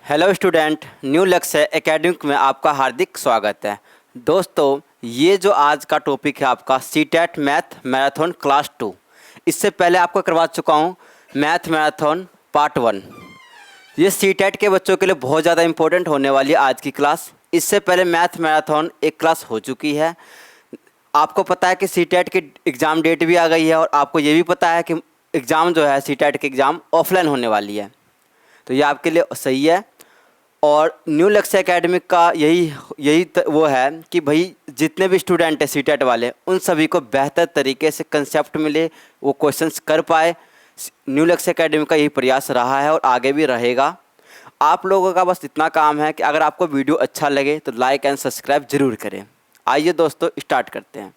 Hello student, new लक्ष्य academic में आपका हार्दिक स्वागत है। दोस्तों, ये जो आज का टॉपिक है आपका सीटेट मैथ मैराथन क्लास 2। इससे पहले आपको करवा चुका हूँ मैथ मैराथन पार्ट 1। ये सीटेट के बच्चों के लिए बहुत ज़्यादा इंपॉर्टेंट होने वाली है आज की क्लास। इससे पहले मैथ मैराथन एक क्लास हो चुकी है। आपको पता है कि सीटेट की एग्ज़ाम डेट भी आ गई है और आपको ये भी पता है कि एग्ज़ाम जो है सीटेट की एग्ज़ाम ऑफलाइन होने वाली है। तो ये आपके लिए सही है। और न्यू लक्ष्य एकेडमिक का वो है कि भाई जितने भी स्टूडेंट हैं सीटेट वाले, उन सभी को बेहतर तरीके से कंसेप्ट मिले, वो क्वेश्चंस कर पाए। न्यू लक्ष्य एकेडमिक का यही प्रयास रहा है और आगे भी रहेगा। आप लोगों का बस इतना काम है कि अगर आपको वीडियो अच्छा लगे तो लाइक एंड सब्सक्राइब ज़रूर करें। आइए दोस्तों, स्टार्ट करते हैं।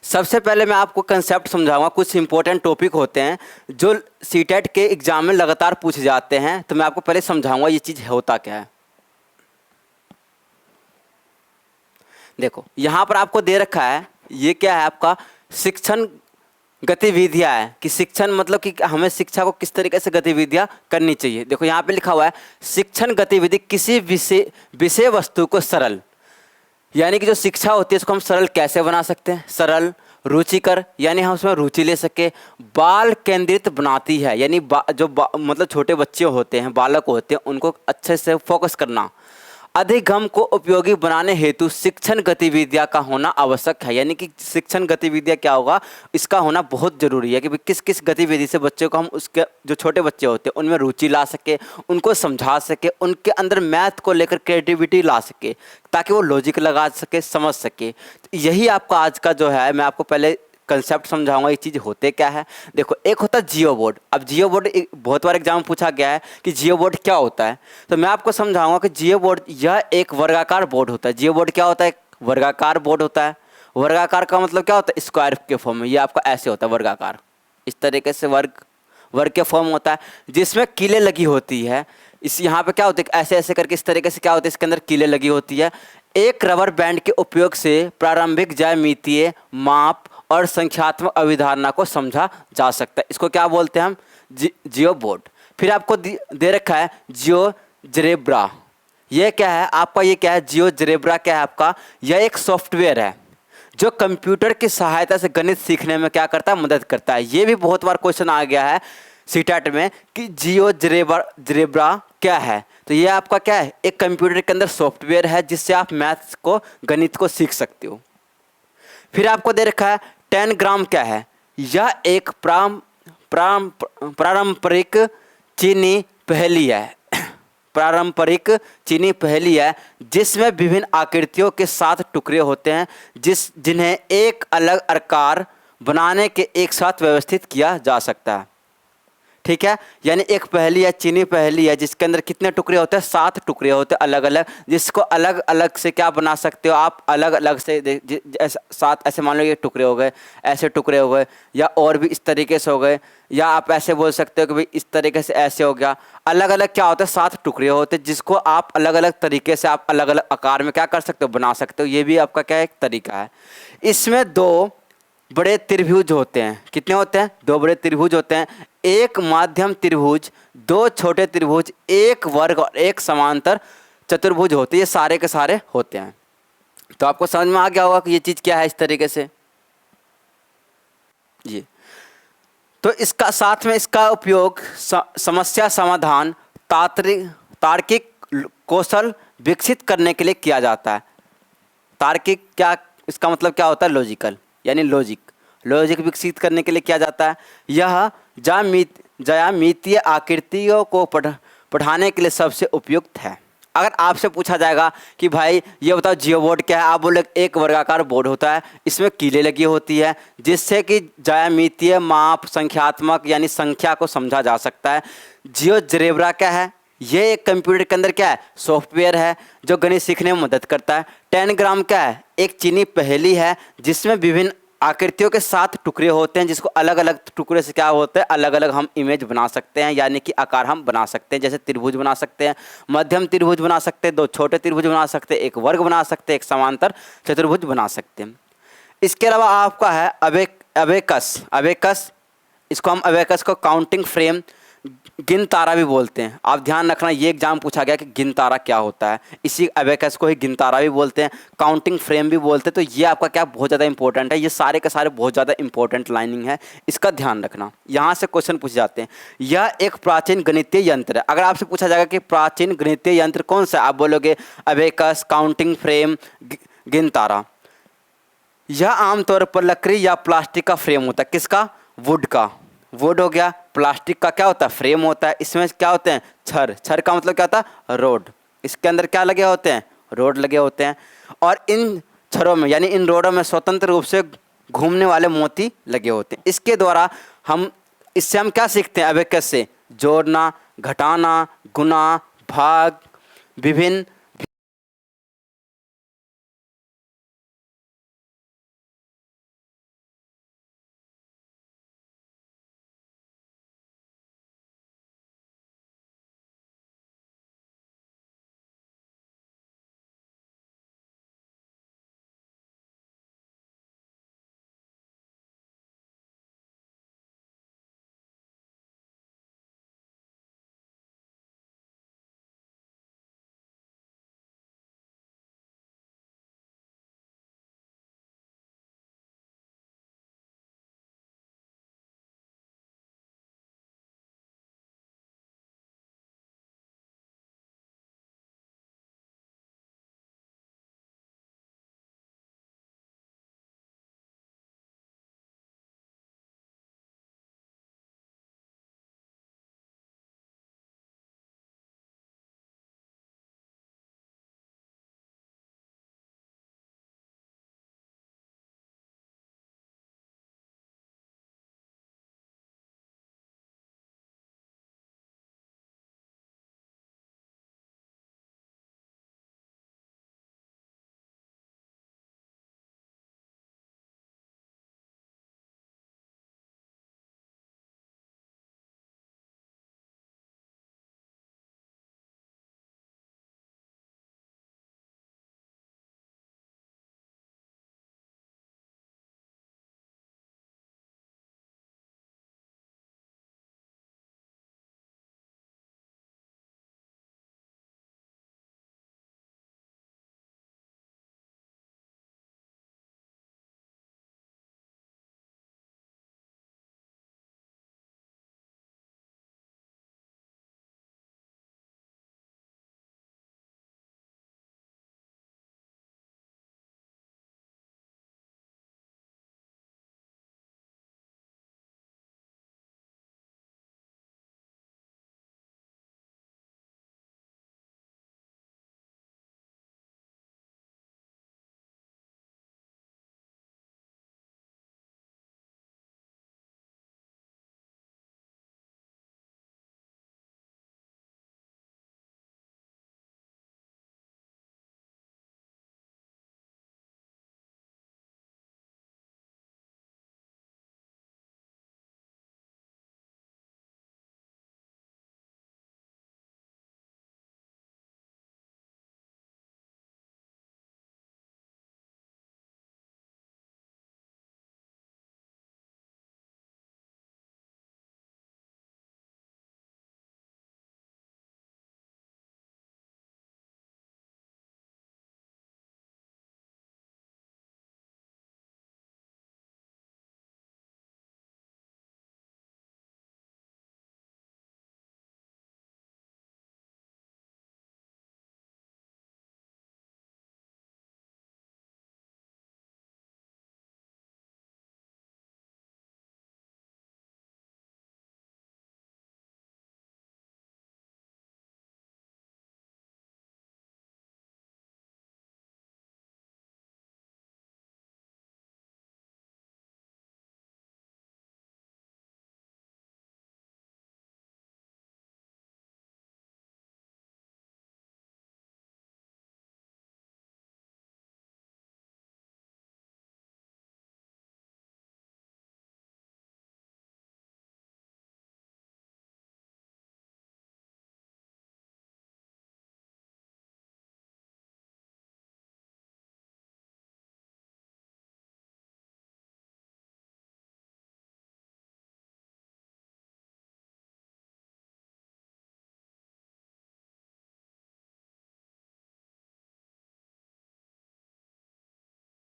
सबसे पहले मैं आपको कंसेप्ट समझाऊंगा। कुछ इंपॉर्टेंट टॉपिक होते हैं जो सीटेट के एग्ज़ाम में लगातार पूछे जाते हैं, तो मैं आपको पहले समझाऊंगा ये चीज़ होता क्या है। देखो, यहाँ पर आपको दे रखा है, ये क्या है आपका शिक्षण गतिविधियाँ है कि शिक्षण मतलब कि हमें शिक्षा को किस तरीके से गतिविधियाँ करनी चाहिए। देखो यहाँ पे लिखा हुआ है शिक्षण गतिविधि किसी विषय वस्तु को सरल, यानी कि जो शिक्षा होती है इसको हम सरल कैसे बना सकते हैं। सरल, रुचिकर, यानी हम उसमें रुचि ले सके। बाल केंद्रित बनाती है, यानी मतलब छोटे बच्चे होते हैं, बालक होते हैं, उनको अच्छे से फोकस करना। अधिगम को उपयोगी बनाने हेतु शिक्षण गतिविधियाँ का होना आवश्यक है, यानी कि शिक्षण गतिविधियाँ क्या होगा, इसका होना बहुत ज़रूरी है कि किस किस गतिविधि से बच्चों को हम उसके जो छोटे बच्चे होते हैं उनमें रुचि ला सके, उनको समझा सके, उनके अंदर मैथ को लेकर क्रिएटिविटी ला सके ताकि वो लॉजिक लगा सके, समझ सके। तो यही आपका आज का जो है, मैं आपको पहले कंसेप्ट समझाऊंगा ये चीज़ होते क्या है। देखो, एक होता है जियो बोर्ड। अब जियो बोर्ड बहुत बार एग्जाम में पूछा गया है कि जियो बोर्ड क्या होता है, तो मैं आपको समझाऊंगा कि जियो बोर्ड यह एक वर्गाकार बोर्ड होता है। जियो बोर्ड क्या होता है? वर्गाकार बोर्ड होता है। वर्गाकार का मतलब क्या होता है? स्क्वायर के फॉर्म में। ये आपका ऐसे होता है वर्गाकार, इस तरीके से वर्ग के फॉर्म होता है, जिसमें कीलें लगी होती है। इस यहाँ पे क्या होता है, ऐसे ऐसे करके इस तरीके से क्या होता है, इसके अंदर कीलें लगी होती है। एक रबर बैंड के उपयोग से प्रारंभिक ज्यामितीय माप और संख्यात्मक अवधारणा को समझा जा सकता है। इसको क्या बोलते हैं हम? जियो बोर्ड। फिर आपको दे रखा है जियोजेब्रा। ये क्या है आपका? ये क्या है? जियोजेब्रा क्या है आपका? यह एक सॉफ्टवेयर है जो कंप्यूटर की सहायता से गणित सीखने में क्या करता है? मदद करता है। ये भी बहुत बार क्वेश्चन आ गया है सीटेट में कि जियोजेब्रा क्या है। तो ये आपका क्या है? एक कंप्यूटर के अंदर सॉफ्टवेयर है जिससे आप मैथ्स को, गणित को सीख सकते हो। फिर आपको दे रखा है 10 ग्राम क्या है? यह एक पारंपरिक चीनी पहेली है। पारंपरिक चीनी पहेली है जिसमें विभिन्न आकृतियों के 7 टुकड़े होते हैं जिन्हें एक अलग आकार बनाने के एक साथ व्यवस्थित किया जा सकता है। ठीक है, यानी एक पहेली है, चीनी पहेली है, जिसके अंदर कितने टुकड़े होते हैं? 7 टुकड़े होते हैं अलग अलग, जिसको अलग अलग से क्या बना सकते हो आप? अलग अलग से 7 ऐसे मान लो ये टुकड़े हो गए, ऐसे टुकड़े हो गए, या और भी इस तरीके से हो गए, या आप ऐसे बोल सकते हो कि भाई इस तरीके से ऐसे हो गया। अलग अलग क्या होता है? 7 टुकड़े होते हैं जिसको आप अलग अलग तरीके से आप अलग अलग आकार में क्या कर सकते हो? बना सकते हो। ये भी आपका क्या एक तरीका है। इसमें 2 बड़े त्रिभुज होते हैं। कितने होते हैं? 2 बड़े त्रिभुज होते हैं, एक माध्यम त्रिभुज, 2 छोटे त्रिभुज, एक वर्ग और एक समांतर चतुर्भुज होते हैं। ये सारे के सारे होते हैं। तो आपको समझ में आ गया होगा कि ये चीज़ क्या है इस तरीके से। जी, तो इसका साथ में इसका उपयोग समस्या समाधान, तार्किक कौशल विकसित करने के लिए किया जाता है। तार्किक क्या, इसका मतलब क्या होता है? लॉजिकल, यानी लॉजिक विकसित करने के लिए किया जाता है। यह ज्यामितीय आकृतियों को पढ़ाने के लिए सबसे उपयुक्त है। अगर आपसे पूछा जाएगा कि भाई ये बताओ जियो बोर्ड क्या है, आप बोले एक वर्गाकार बोर्ड होता है, इसमें कीलें लगी होती है जिससे कि ज्यामितीय माप, संख्यात्मक यानी संख्या को समझा जा सकता है। जियोजेब्रा क्या है? ये एक कंप्यूटर के अंदर क्या है? सॉफ्टवेयर है जो गणित सीखने में मदद करता है। 10 ग्राम क्या है? एक चीनी पहेली है जिसमें विभिन्न आकृतियों के 7 टुकड़े होते हैं, जिसको अलग अलग टुकड़े से क्या होते हैं? अलग अलग हम इमेज बना सकते हैं, यानी कि आकार हम बना सकते हैं। जैसे त्रिभुज बना सकते हैं, मध्यम त्रिभुज बना सकते हैं, 2 छोटे त्रिभुज बना सकते हैं, एक वर्ग बना सकते हैं, एक समांतर चतुर्भुज बना सकते हैं। इसके अलावा आपका है अबेकस। इसको हम अबेकस को काउंटिंग फ्रेम गिन तारा भी बोलते हैं। आप ध्यान रखना, ये एग्जाम पूछा गया कि गिन तारा क्या होता है, इसी अबेकस को ही गिन तारा भी बोलते हैं, काउंटिंग फ्रेम भी बोलते हैं। तो ये आपका क्या बहुत ज़्यादा इंपॉर्टेंट है, ये सारे के सारे बहुत ज़्यादा इंपॉर्टेंट लाइनिंग है, इसका ध्यान रखना। यहाँ से क्वेश्चन पूछे जाते हैं। यह एक प्राचीन गणितीय यंत्र है। अगर आपसे पूछा जाएगा कि प्राचीन गणितीय यंत्र कौन सा, आप बोलोगे अबेकस, काउंटिंग फ्रेम, गिन तारा। यह आमतौर पर लकड़ी या प्लास्टिक का फ्रेम होता है। किसका? वुड का। वुड हो गया। प्लास्टिक का क्या होता है? फ्रेम होता है। इसमें क्या होते हैं? छर। छर का मतलब क्या होता है? रोड। इसके अंदर क्या लगे होते हैं? रोड लगे होते हैं। और इन छरों में यानी इन रोडों में स्वतंत्र रूप से घूमने वाले मोती लगे होते हैं। इसके द्वारा हम इससे हम क्या सीखते हैं? अबेकस से जोड़ना, घटाना, गुना, भाग, विभिन्न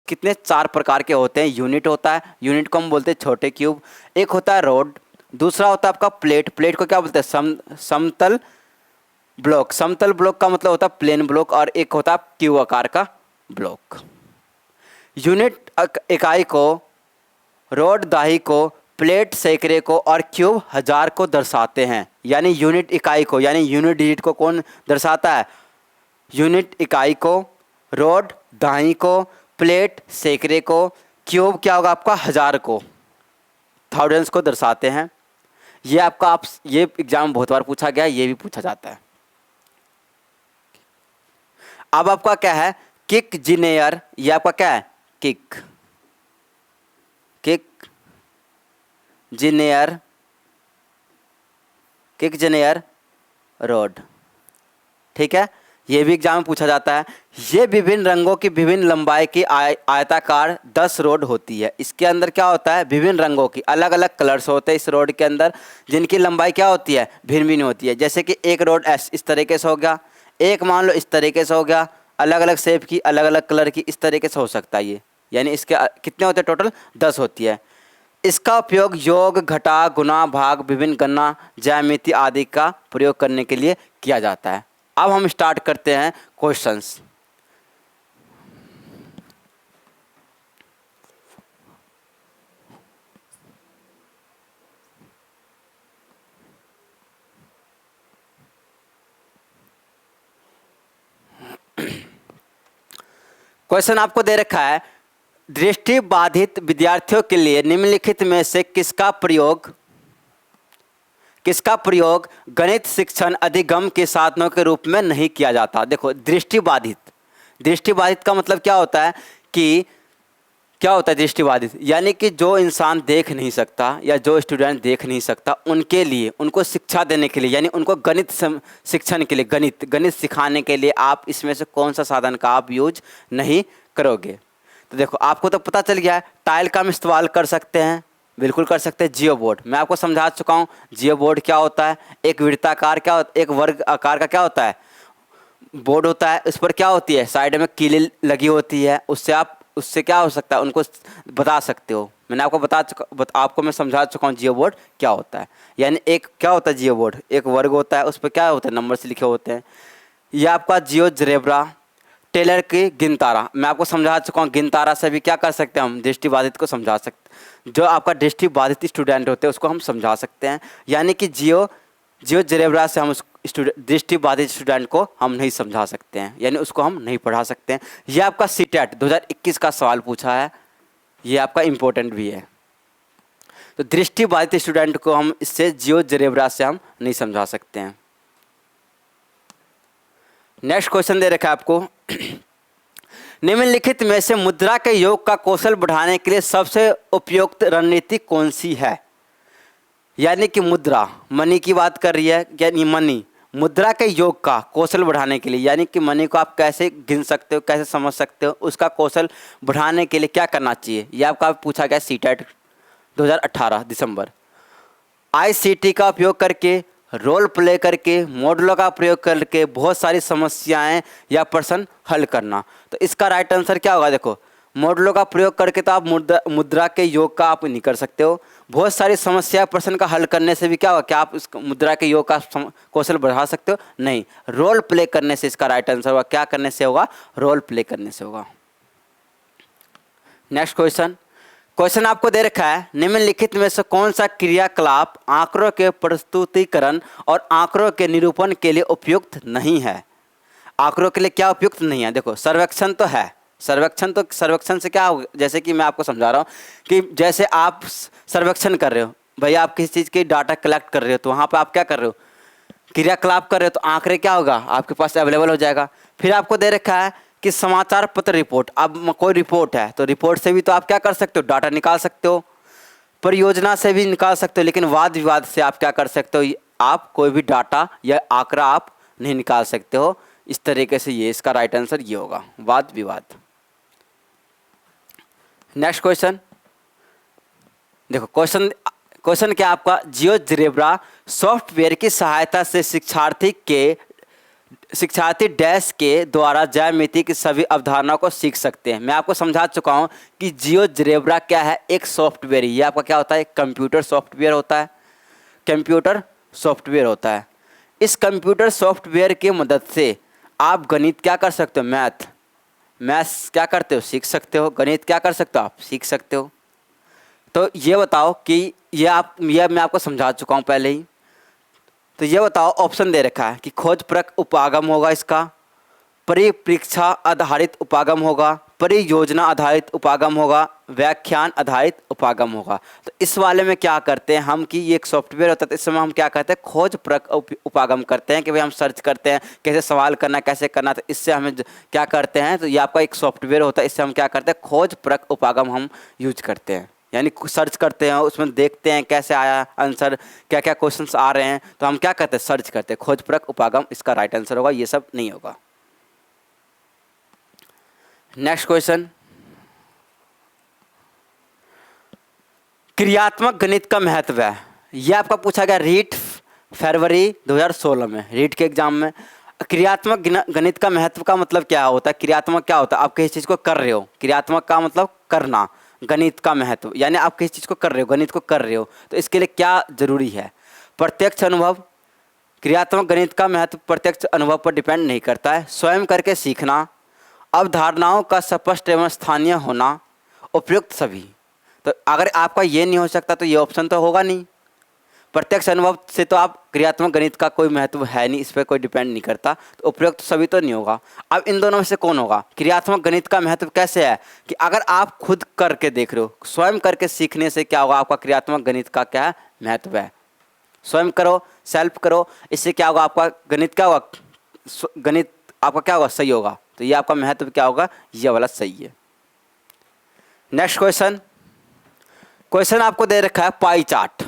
कितने 4 प्रकार के होते हैं। यूनिट होता है, यूनिट को हम बोलते हैं छोटे क्यूब। एक होता है रोड, दूसरा होता है आपका प्लेट, प्लेट को क्या बोलते हैं समतल ब्लॉक, समतल ब्लॉक का मतलब होता है प्लेन ब्लॉक। और एक होता है क्यू आकार का ब्लॉक। यूनिट इकाई को, रोड दाही को, प्लेट सैकड़े को और क्यूब हजार को दर्शाते हैं। यानी यूनिट इकाई को, यानी यूनिट डिजिट को कौन दर्शाता है? यूनिट इकाई को, रोड दाही को, प्लेट सैकड़े को, क्यूब क्या होगा आपका हजार को, थाउजेंड्स को दर्शाते हैं। ये आपका ये एग्जाम बहुत बार पूछा गया है, ये भी पूछा जाता है। अब आपका क्या है? किक जीनेयर, ये आपका क्या है? किक जीनेयर, किक जीनेयर रोड, ठीक है। ये भी एग्जाम में पूछा जाता है। ये विभिन्न रंगों की विभिन्न लंबाई की आयताकार 10 रोड होती है। इसके अंदर क्या होता है? विभिन्न रंगों की अलग अलग कलर्स होते हैं इस रोड के अंदर, जिनकी लंबाई क्या होती है? भिन्न भिन्न होती है। जैसे कि एक रोड इस तरीके से हो गया, एक मान लो इस तरीके से हो गया, अलग अलग शेप की, अलग अलग कलर की, इस तरीके से हो सकता है ये। यानी इसके कितने होते हैं? टोटल 10 होती है। इसका उपयोग योग, घटा, गुना, भाग, विभिन्न गणना, ज्यामिति आदि का प्रयोग करने के लिए किया जाता है। अब हम स्टार्ट करते हैं क्वेश्चंस। क्वेश्चन आपको दे रखा है, दृष्टि बाधित विद्यार्थियों के लिए निम्नलिखित में से किसका प्रयोग गणित शिक्षण अधिगम के साधनों के रूप में नहीं किया जाता? देखो, दृष्टि बाधित का मतलब क्या होता है कि क्या होता है दृष्टि बाधित? यानी कि जो इंसान देख नहीं सकता या जो स्टूडेंट देख नहीं सकता, उनके लिए, उनको शिक्षा देने के लिए, यानी उनको गणित शिक्षण के लिए, गणित सिखाने के लिए आप इसमें से कौन सा साधन का आप यूज नहीं करोगे? तो देखो, आपको तो पता चल गया है, टाइल का हम इस्तेमाल कर सकते हैं, बिल्कुल कर सकते हैं। जियो बोर्ड मैं आपको समझा चुका हूँ। जियो बोर्ड क्या होता है? एक वृत्ताकार, क्या होता है? एक वर्ग आकार का क्या होता है? बोर्ड होता है। उस पर क्या होती है? साइड में कीली लगी होती है। उससे क्या हो सकता है? उनको बता सकते हो। मैंने आपको आपको मैं समझा चुका हूँ जियो बोर्ड क्या होता है। यानी एक क्या होता है जियो बोर्ड? एक वर्ग होता है, उस पर क्या होता है? नंबर से लिखे होते हैं। यह आपका जियोजेब्रा, टेलर की गिनतारा, मैं आपको समझा चुका हूँ। गिनतारा से भी क्या कर सकते हैं? हम दृष्टिबाधित को समझा सकते, जो आपका दृष्टिबाधित स्टूडेंट होते हैं उसको हम समझा सकते हैं। यानी कि जियोजेब्रा से हम दृष्टिबाधित स्टूडेंट को हम नहीं समझा सकते हैं, यानी उसको हम नहीं पढ़ा सकते हैं। यह आपका सीटेट 2021 का सवाल पूछा है, ये आपका इम्पोर्टेंट भी है। तो दृष्टिबाधित स्टूडेंट को हम इससे जियोजेब्रा से हम नहीं समझा सकते हैं। नेक्स्ट क्वेश्चन दे रखा है आपको, निम्नलिखित में से मुद्रा के योग का कौशल बढ़ाने के लिए सबसे उपयुक्त रणनीति कौन सी है? यानी कि मुद्रा, मनी की बात कर रही है, यानी मनी, मुद्रा के योग का कौशल बढ़ाने के लिए, यानी कि मनी को आप कैसे गिन सकते हो, कैसे समझ सकते हो, उसका कौशल बढ़ाने के लिए क्या करना चाहिए? ये आपका पूछा गया सीटेट 2018 दिसंबर। ICT का उपयोग करके, रोल प्ले करके, मॉडलों का प्रयोग करके बहुत सारी समस्याएं या प्रश्न हल करना। तो इसका राइट आंसर क्या होगा? देखो, मॉडलों का प्रयोग करके तो आप मुद्रा के योग का आप नहीं कर सकते हो। बहुत सारी समस्या प्रश्न का हल करने से भी क्या होगा? क्या आप इस मुद्रा के योग का कौशल बढ़ा सकते हो? नहीं, रोल प्ले करने से इसका राइट आंसर होगा। क्या करने से होगा? रोल प्ले करने से होगा। नेक्स्ट क्वेश्चन आपको दे रखा है, निम्नलिखित में से कौन सा क्रियाकलाप आंकड़ों के प्रस्तुतिकरण और आंकड़ों के निरूपण के लिए उपयुक्त नहीं है? आंकड़ों के लिए क्या उपयुक्त नहीं है? देखो, सर्वेक्षण तो है। सर्वेक्षण से क्या हो? जैसे कि मैं आपको समझा रहा हूँ कि जैसे आप सर्वेक्षण कर रहे हो, भैया आप किसी चीज़ की डाटा कलेक्ट कर रहे हो, तो वहाँ पर आप क्या कर रहे हो? क्रियाकलाप कर रहे हो, तो आंकड़े क्या होगा? आपके पास अवेलेबल हो जाएगा। फिर आपको दे रखा है कि समाचार पत्र रिपोर्ट, अब कोई रिपोर्ट है तो रिपोर्ट से भी तो आप क्या कर सकते हो? डाटा निकाल सकते हो। परियोजना से भी निकाल सकते हो, लेकिन वाद विवाद से आप क्या कर सकते हो? आप कोई भी डाटा या आंकड़ा आप नहीं निकाल सकते हो। इस तरीके से ये इसका राइट आंसर ये होगा, वाद विवाद। नेक्स्ट क्वेश्चन देखो, क्वेश्चन क्या आपका, जियोजेब्रा सॉफ्टवेयर की सहायता से शिक्षार्थी के शिक्षार्थी डैश के द्वारा ज्यामिति की सभी अवधारणाओं को सीख सकते हैं। मैं आपको समझा चुका हूँ कि जियोजेब्रा क्या है, एक सॉफ्टवेयर। ये आपका क्या होता है, एक कंप्यूटर सॉफ्टवेयर होता है, कंप्यूटर सॉफ्टवेयर होता है। इस कंप्यूटर सॉफ्टवेयर की मदद से आप गणित क्या कर सकते हो, मैथ्स क्या करते हो, सीख सकते हो। गणित क्या कर सकते हो, आप सीख सकते हो। तो ये बताओ कि ये मैं आपको समझा चुका हूँ पहले ही। तो ये बताओ, ऑप्शन दे रखा है कि खोजप्रक उपागम होगा इसका, परिप्रेक्षा आधारित उपागम होगा, परियोजना आधारित उपागम होगा, व्याख्यान आधारित उपागम होगा। तो इस वाले में क्या करते हैं हम कि ये एक सॉफ्टवेयर होता है, तो इस समय हम क्या करते हैं, खोजप्रक उपागम करते हैं कि भाई हम सर्च करते हैं कैसे सवाल करना, कैसे करना। तो इससे हमें क्या करते हैं, तो ये आपका एक सॉफ्टवेयर होता है, इससे हम क्या करते हैं, खोजप्रक उपागम हम यूज करते हैं। यानी सर्च करते हैं, उसमें देखते हैं कैसे आया आंसर, क्या क्या क्वेश्चंस आ रहे हैं, तो हम क्या करते हैं, सर्च करते हैं। खोजप्रक उपागम इसका राइट आंसर होगा, ये सब नहीं होगा। नेक्स्ट क्वेश्चन, क्रियात्मक गणित का महत्व है। यह आपका पूछा गया रीट फरवरी 2016 में, रीट के एग्जाम में। क्रियात्मक गणित का महत्व का मतलब क्या होता है, क्रियात्मक क्या होता है, आप किसी चीज़ को कर रहे हो, क्रियात्मक का मतलब करना, गणित का महत्व यानी आप किसी चीज़ को कर रहे हो, गणित को कर रहे हो, तो इसके लिए क्या जरूरी है, प्रत्यक्ष अनुभव। क्रियात्मक गणित का महत्व प्रत्यक्ष अनुभव पर डिपेंड नहीं करता है। स्वयं करके सीखना, अवधारणाओं का स्पष्ट एवं स्थानीय होना, उपयुक्त सभी। तो अगर आपका ये नहीं हो सकता तो ये ऑप्शन तो होगा नहीं। प्रत्यक्ष अनुभव से तो आप क्रियात्मक गणित का कोई महत्व है नहीं, इस पर कोई डिपेंड नहीं करता, तो उपयुक्त सभी तो नहीं होगा। अब इन दोनों में से कौन होगा, क्रियात्मक गणित का महत्व कैसे है कि अगर आप खुद करके देख रहे हो, स्वयं करके सीखने से क्या होगा, आपका क्रियात्मक गणित का क्या महत्व है। स्वयं करो, सेल्फ करो, इससे क्या होगा, आपका गणित क्या होगा, गणित आपका क्या होगा, सही होगा। तो ये आपका महत्व क्या होगा, ये वाला सही है। नेक्स्ट क्वेश्चन, क्वेश्चन आपको दे रखा है पाई चार्ट।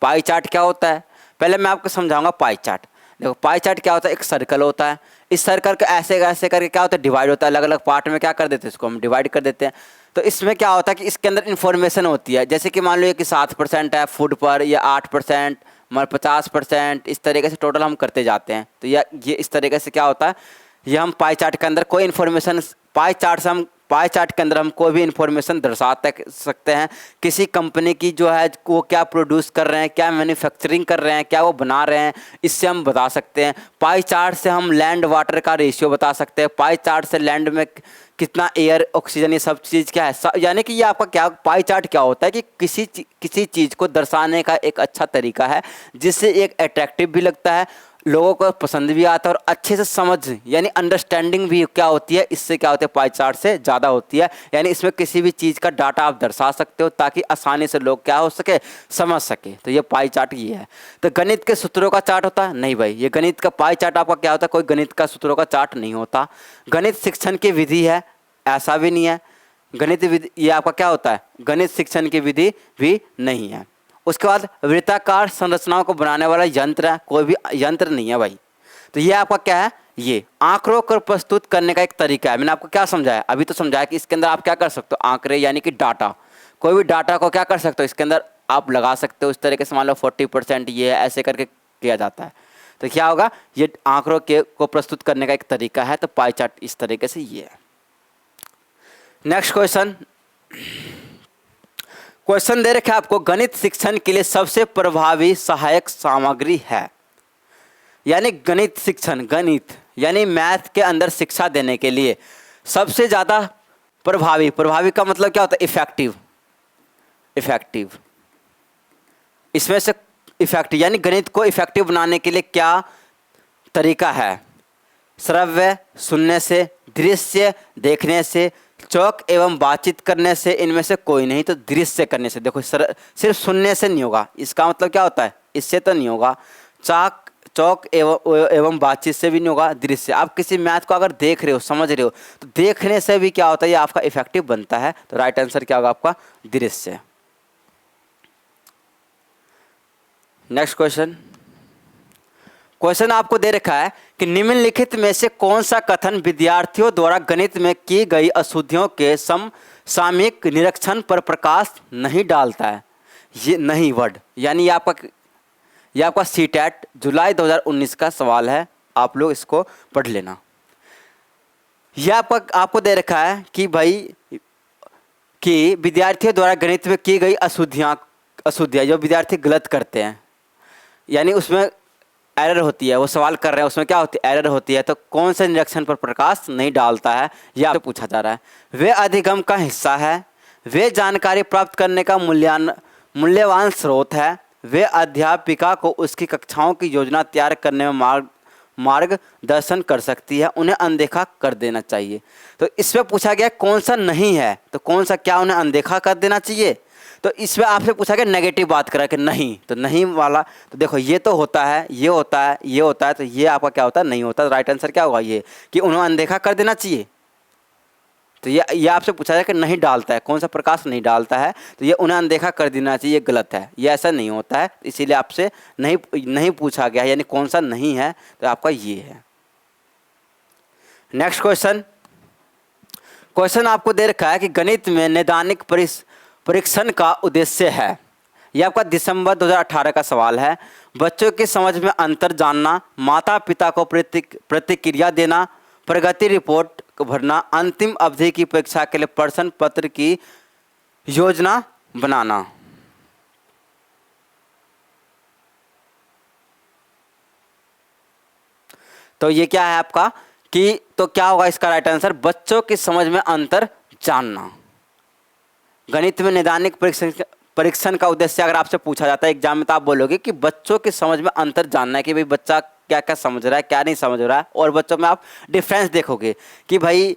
पाई चार्ट क्या होता है, पहले मैं आपको समझाऊंगा पाई चार्ट। देखो पाई चार्ट क्या होता है, एक सर्कल होता है, इस सर्कल का ऐसे ऐसे करके क्या होता है, डिवाइड होता है, अलग अलग पार्ट में क्या कर देते हैं, इसको हम डिवाइड कर देते हैं। तो इसमें क्या होता है कि इसके अंदर इन्फॉर्मेशन होती है, जैसे कि मान लो कि 7% है फूड पर, या 8%, 50%, इस तरीके से टोटल हम करते जाते हैं। तो ये इस तरीके से क्या होता है, ये हम पाई चार्ट के अंदर कोई इन्फॉर्मेशन, पाई चार्ट के अंदर हम कोई भी इन्फॉर्मेशन दर्शा सकते हैं। किसी कंपनी की जो है वो क्या प्रोड्यूस कर रहे हैं, क्या मैन्युफैक्चरिंग कर रहे हैं, क्या वो बना रहे हैं, इससे हम बता सकते हैं। पाई चार्ट से हम लैंड वाटर का रेशियो बता सकते हैं। पाई चार्ट से लैंड में कितना एयर, ऑक्सीजन, ये सब चीज़ क्या है, यानी कि ये आपका क्या, पाई चार्ट क्या होता है कि किसी चीज़ को दर्शाने का एक अच्छा तरीका है, जिससे एक अट्रैक्टिव भी लगता है, लोगों को पसंद भी आता है, और अच्छे से समझ यानी अंडरस्टैंडिंग भी क्या होती है, इससे क्या होता है, पाई चार्ट से ज़्यादा होती है। यानी इसमें किसी भी चीज़ का डाटा आप दर्शा सकते हो ताकि आसानी से लोग क्या हो सके, समझ सके। तो ये पाई चार्ट ये है। तो गणित के सूत्रों का चार्ट होता है, नहीं भाई, ये गणित का पाई चार्ट आपका क्या होता है, कोई गणित का सूत्रों का चार्ट नहीं होता। गणित शिक्षण की विधि है, ऐसा भी नहीं है। गणित विधि ये आपका क्या होता है, गणित शिक्षण की विधि भी नहीं है। उसके बाद वृत्ताकार संरचनाओं को बनाने वाला यंत्र है, कोई भी यंत्र नहीं है भाई। तो ये आपका क्या है, ये आंकड़ों को प्रस्तुत करने का एक तरीका है। मैंने आपको क्या समझाया, अभी तो समझाया कि इसके अंदर आप क्या कर सकते हो, आंकड़े यानी कि डाटा, कोई भी डाटा को क्या कर सकते हो, इसके अंदर आप लगा सकते हो। इस तरीके से मान लो 40% ये है, ऐसे करके किया जाता है। तो क्या होगा, ये आंकड़ों को प्रस्तुत करने का एक तरीका है। तो पाई चार्ट इस तरीके से ये है। नेक्स्ट क्वेश्चन दे रखा है आपको, गणित शिक्षण के लिए सबसे प्रभावी सहायक सामग्री है। यानी गणित शिक्षण, गणित यानी मैथ के अंदर शिक्षा देने के लिए सबसे ज़्यादा प्रभावी का मतलब क्या होता है, इफेक्टिव। इसमें से इफेक्टिव यानी गणित को इफेक्टिव बनाने के लिए क्या तरीका है, श्रव्य सुनने से, दृश्य देखने से, चौक एवं बातचीत करने से, इनमें से कोई नहीं। तो दृश्य करने से। देखो सिर्फ सुनने से नहीं होगा, इसका मतलब क्या होता है, इससे तो नहीं होगा। चौक एवं बातचीत से भी नहीं होगा, दृश्य। आप किसी मैथ को अगर देख रहे हो, समझ रहे हो, तो देखने से भी क्या होता है, ये आपका इफेक्टिव बनता है। तो राइट आंसर क्या होगा आपका, दृश्य। नेक्स्ट क्वेश्चन आपको दे रखा है कि निम्नलिखित में से कौन सा कथन विद्यार्थियों द्वारा गणित में की गई अशुद्धियों के समसामयिक निरीक्षण पर प्रकाश नहीं डालता है। ये नहीं वर्ड यानी ये आपका CTET जुलाई 2019 का सवाल है। आप लोग इसको पढ़ लेना। यह आपको दे रखा है कि भाई कि विद्यार्थियों द्वारा गणित में की गई अशुद्धियाँ जो विद्यार्थी गलत करते हैं, यानी उसमें एरर होती है, वो सवाल कर रहे हैं उसमें क्या होती है, एरर होती है, तो कौन से निरीक्षण पर प्रकाश नहीं डालता है, यह आपसे पूछा जा रहा है। वे अधिगम का हिस्सा है, वे जानकारी प्राप्त करने का मूल्यवान स्रोत है, वे अध्यापिका को उसकी कक्षाओं की योजना तैयार करने में मार्गदर्शन कर सकती है, उन्हें अनदेखा कर देना चाहिए। तो इसमें पूछा गया कौन सा नहीं है, तो कौन सा क्या उन्हें अनदेखा कर देना चाहिए। तो इसमें आपसे पूछा गया नेगेटिव बात करा कि नहीं, तो नहीं वाला, तो देखो ये तो होता है, ये होता है, ये होता है, तो ये आपका क्या होता है, नहीं होता। तो राइट आंसर क्या होगा, ये कि उन्हें अनदेखा कर देना चाहिए। तो ये आपसे पूछा जाए कि नहीं डालता है, कौन सा प्रकाश नहीं डालता है, तो ये उन्हें अनदेखा कर देना चाहिए, ये गलत है, ये ऐसा नहीं होता है, इसीलिए आपसे नहीं पूछा गया, यानी कौन सा नहीं है, तो आपका ये है। नेक्स्ट क्वेश्चन आपको दे रखा है कि गणित में नैदानिक परीक्षण का उद्देश्य है। यह आपका दिसंबर 2018 का सवाल है। बच्चों की समझ में अंतर जानना, माता पिता को प्रतिक्रिया देना, प्रगति रिपोर्ट भरना, अंतिम अवधि की परीक्षा के लिए प्रश्न पत्र की योजना बनाना। तो ये क्या है आपका कि, तो क्या होगा इसका राइट आंसर, बच्चों की समझ में अंतर जानना। गणित में नैदानिक परीक्षण का उद्देश्य अगर आपसे पूछा जाता है एग्जाम में, तो आप बोलोगे कि बच्चों की समझ में अंतर जानना है कि भाई बच्चा क्या क्या समझ रहा है, क्या नहीं समझ रहा है, और बच्चों में आप डिफरेंस देखोगे कि भाई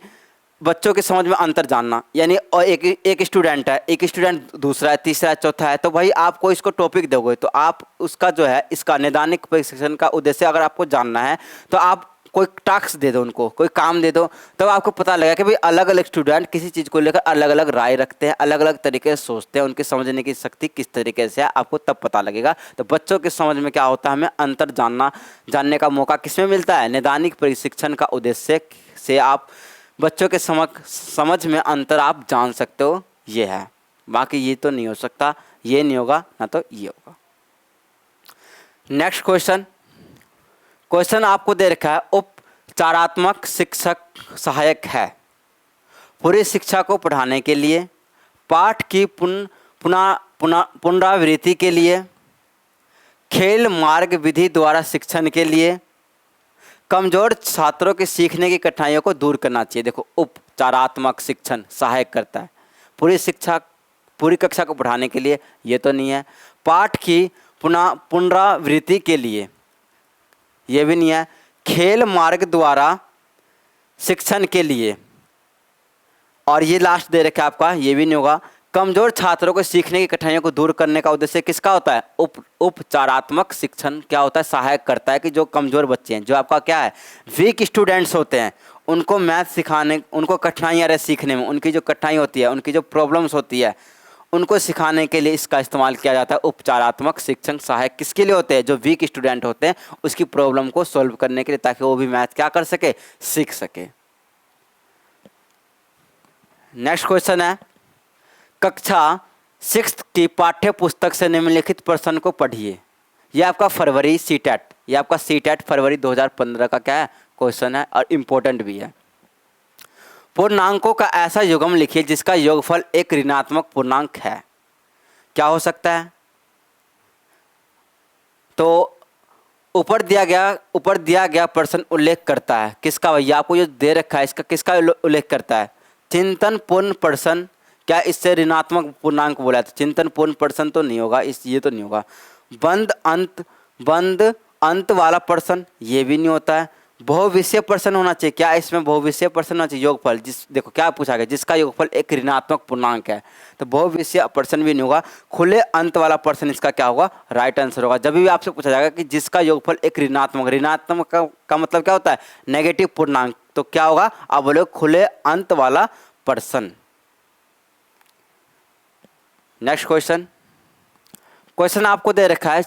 बच्चों की समझ में अंतर जानना, यानी और एक स्टूडेंट है, एक स्टूडेंट दूसरा है, तीसरा है, चौथा है, तो भाई आपको इसको टॉपिक दोगे, तो आप उसका जो है इसका नैदानिक परीक्षण का उद्देश्य अगर आपको जानना है, तो आप कोई टास्क दे दो उनको, कोई काम दे दो, तब तो आपको पता लगेगा कि भाई अलग अलग स्टूडेंट किसी चीज़ को लेकर अलग अलग राय रखते हैं, अलग अलग तरीके से सोचते हैं, उनकी समझने की शक्ति किस तरीके से है, आपको तब पता लगेगा। तो बच्चों की समझ में क्या होता है, हमें अंतर जानने का मौका किसमें मिलता है, नैदानिक प्रशिक्षण का उद्देश्य से आप बच्चों के समझ में अंतर आप जान सकते हो, ये है। बाकी ये तो नहीं हो सकता, ये नहीं होगा ना, तो ये होगा। नेक्स्ट क्वेश्चन आपको दे रखा है, उपचारात्मक शिक्षक सहायक है पूरी शिक्षा को पढ़ाने के लिए, पाठ की पुनरावृत्ति के लिए, खेल मार्ग विधि द्वारा शिक्षण के लिए, कमजोर छात्रों के सीखने की कठिनाइयों को दूर करना चाहिए। देखो उपचारात्मक शिक्षण सहायक करता है पूरी कक्षा को पढ़ाने के लिए, ये तो नहीं है। पाठ की पुनरावृत्ति के लिए, ये भी नहीं है। खेल मार्ग द्वारा शिक्षण के लिए, और ये लास्ट दे रखा है आपका, ये भी नहीं होगा। कमजोर छात्रों को सीखने की कठिनाइयों को दूर करने का उद्देश्य किसका होता है, उपचारात्मक शिक्षण क्या होता है, सहायक करता है कि जो कमजोर बच्चे हैं, जो आपका क्या है वीक स्टूडेंट्स होते हैं, उनको मैथ सिखाने, उनको कठिनाइयाँ रहे सीखने में, उनकी जो कठिनाई होती है, उनकी जो प्रॉब्लम्स होती है, उनको सिखाने के लिए इसका इस्तेमाल किया जाता है। उपचारात्मक शिक्षण सहायक किसके लिए होते हैं, जो वीक स्टूडेंट होते हैं उसकी प्रॉब्लम को सॉल्व करने के लिए, ताकि वो भी मैथ क्या कर सके, सीख सके। नेक्स्ट क्वेश्चन है, कक्षा 6 की पाठ्य पुस्तक से निम्नलिखित प्रश्न को पढ़िए। यह आपका फरवरी सीटेट, यह आपका सीटेट फरवरी 2015 का क्या है क्वेश्चन है, और इम्पोर्टेंट भी है। पूर्णांकों का ऐसा युग्म लिखिए जिसका योगफल एक ऋणात्मक पूर्णांक है। क्या हो सकता है, तो ऊपर दिया गया प्रश्न उल्लेख करता है किसका, भैया आपको जो दे रखा है इसका किसका उल्लेख करता है, चिंतन पूर्ण प्रश्न। क्या इससे ऋणात्मक पूर्णांक बोला है, तो चिंतन पूर्ण प्रश्न तो नहीं होगा, ये तो नहीं होगा। बंद अंत वाला प्रश्न, ये भी नहीं होता है। बहुविषय प्रश्न होना चाहिए, क्या इसमें बहुविषय प्रश्न होना चाहिए। योगफल, देखो क्या पूछा गया, जिसका योगफल एक ऋणात्मक पूर्णांक है, तो बहुविषय प्रश्न भी नहीं होगा। खुले अंत वाला प्रश्न इसका क्या होगा, राइट आंसर होगा। जब भी आपसे पूछा जाएगा कि जिसका योगफल एक ऋणात्मक का मतलब क्या होता है, नेगेटिव पूर्णांक, तो क्या होगा, आप बोले खुले अंत वाला प्रश्न। नेक्स्ट क्वेश्चन आपको दे रखा है,